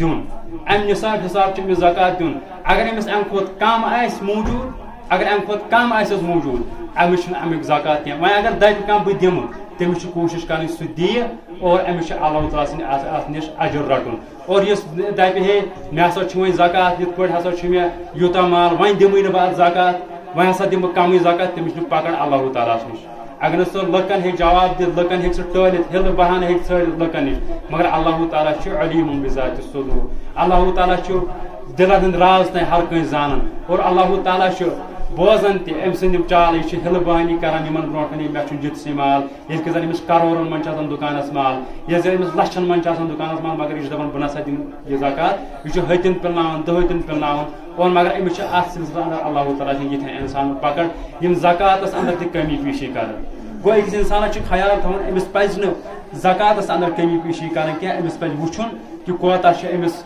دیُن. امہِ نصاب حساب چھُ أمِس زکات دیُن. اگر أمِس امہِ کھۄتہٕ کم آسہِ موجود اگر امہِ کھۄتہٕ کم آسٮ۪س موجود أمِس چھُنہٕ امیُک زکات کینٛہہ. وۄنۍ اگر دپہِ کانٛہہ بہٕ دِمہٕ تٔمِس چھِ کوٗشش کرٕنۍ سُہ دِیہِ اور أمِس چھُ اللہ تعالیٰ سٕنٛدِ اتھ نِش اجر رٹُن. اور یُس دپہِ ہے مےٚ ہسا چھُ وۄنۍ زکات یِتھ پٲٹھۍ ہسا چھُ مےٚ یوٗتاہ مال وۄنۍ دِمٕے نہٕ بہٕ اتھ زکات وۄنۍ ہسا دِمہٕ بہٕ کمٕے زکات تٔمِس چھُنہٕ پکڑ اللہ تعالیٰ ہس نِش. اگر نہٕ سُہ لُکن ہیٚکہِ جواب دِتھ لُکن ہیٚکہِ سُہ ٹٲلِتھ ہِلہٕ بہانہٕ ہیٚکہِ ژھٲرِتھ لُکن نِش مگر اللہ تعالیٰ چھُ علیٖم بِذاتِ الصُدوٗر. اللہ تعالیٰ چھُ دِلن ہٕنٛدۍ راز تانۍ ہر کٲنٛسہِ زانان اور اللہ تعالیٰ چھُ بوزان تہِ أمۍ سٕنٛدۍ یِم چال یہِ چھِ ہِلہٕ بہانی کران یِمن برونٛٹھ کَنہِ مےٚ چھُنہٕ دِتسٕے مال ییٚلہِ کہِ زن أمِس کرورن منٛز چھُ آسان دُکانس مال ییٚلہِ زن أمِس لچھن منٛز چھُ آسان دُکانس مال مگر یہِ چھُ دپان بہٕ نسا دِمہٕ یہِ زکات. یہِ چھُ ہتٮ۪ن پِلناوان دٔہتٮ۪ن پِلناوان اور مگر أمِس چھِ اتھ سلسلس اندر اللہ تعالیٰ چھِ یِتھٮ۪ن انسان پکڑ یِم زکاتس اندر تہِ کمی پیٖشی کران. گوٚو أکِس انسانس چھُ خیال تھاوُن أمِس پزِ نہٕ زکاتس اندر کمی پیٖشی کرٕنۍ کینٛہہ. أمِس پزِ وٕچھُن کہِ کوتاہ چھُ أمِس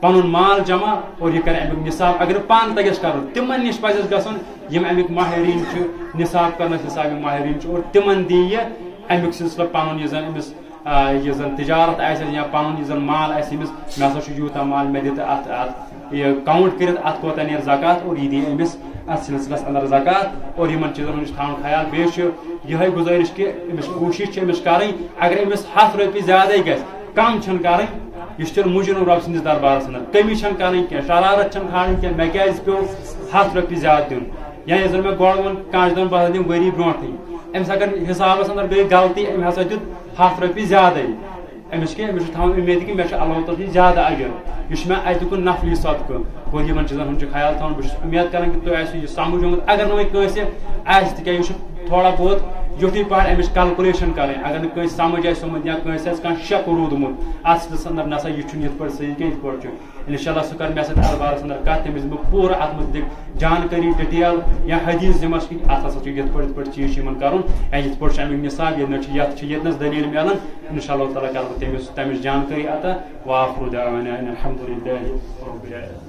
پنُن مال جمع اور یہِ کرِ امیُک نصاب. اگر پانہٕ تگیس کرُن تِمن نِش پزٮ۪س گژھُن یِم امیُک ماہریٖن چھِ نصاب کرنس حسابٕکۍ ماہریٖن چھِ اور تِمن دِیہِ یہِ امیُک سلسلہٕ پنُن یُس زن أمِس یُس زن تجارت آسٮ۪س یا پنُن یُس زن مال آسہِ أمِس مےٚ ہسا چھُ یوٗتاہ مال مےٚ دِ تہٕ اتھ یہِ کاونٹ کٔرِتھ اتھ کوتاہ نیرِ زکات اور یہِ دِیہِ أمِس اتھ سلسلس اندر زکات اور یِمن چیٖزن ہُنٛد چھُ تھاوُن خیال. بیٚیہِ چھُ یِہے گُزٲرِش کہِ أمِس کوٗشش چھِ أمِس کرٕنۍ اگر أمِس 100 رۄپیہِ زیادے گژھِ کم چھنہٕ کرٕنۍ یہِ چھُ تیٚلہِ مُجرم رۄب سٕنٛدِس دربارس اندر. کمی چھنہٕ کرٕنۍ کینٛہہ شرارت چھنہٕ کھالٕنۍ کینٛہہ مےٚ کیازِ پیوٚو 100 رۄپیہِ زیادٕ دیُن یا یُس زن مےٚ گۄڈٕ ووٚن کانٛہہ چھُ دپان بہٕ ہسا دِمہٕ ؤری برونٛٹھٕے أمِس اگر حسابس اندر گٔے غلطی أمۍ ہسا دیُت 100 رۄپیہِ زیادے أمِس کیٛاہ أمِس چھُ تھاوُن اُمید کہِ مےٚ چھُ اللہ تعالیٰ سٕنٛدِ زیادٕ اجر یہِ چھُ مےٚ اَتہِ کُن نفلی صدقہٕ. گوٚو یِمن چیٖزن ہُنٛد چھُ خیال تھاوُن. بہٕ چھُس اُمید کران کہِ تۄہہِ آسوٕ یہِ سمجھ آمُت. اگر نہٕ وۄنۍ کٲنٛسہِ آسہِ تِکیٛازِ یہِ چھُ تھوڑا بہت یُتھُے پہن أمِس کلکُلیشن کرٕنۍ اگر نہٕ کٲنٛسہِ سمجھ آسہِ آمُت یا کٲنٛسہِ آسہِ کانٛہہ شک روٗدمُت اتھ سلسلس اندر نسا یہِ چھُنہٕ یِتھ پٲٹھۍ صحیح کینٛہہ یِتھ پٲٹھۍ چھُ انشاء اللہ سُہ کر مےٚ سۭتۍ اتھ بارس اندر کتھ تٔمِس دِمہٕ بہٕ پوٗرٕ اتھ متعلق جانکٲری ڈِٹیل یا حدیث دِمس کہِ اتھ ہسا چھُ یِتھ پٲٹھۍ چیٖز چھُ یِمن کرُن یا یِتھ پٲٹھۍ چھُ امیُک نصاب ییٚتہِ چھُ یتھ چھِ ییٚتنس دلیٖل ملان انشاء اللہ تعالیٰ کرٕ بہٕ تٔمِس جانکٲری عطا وآخر دعوانا ان الحمد للہ رب العالمین.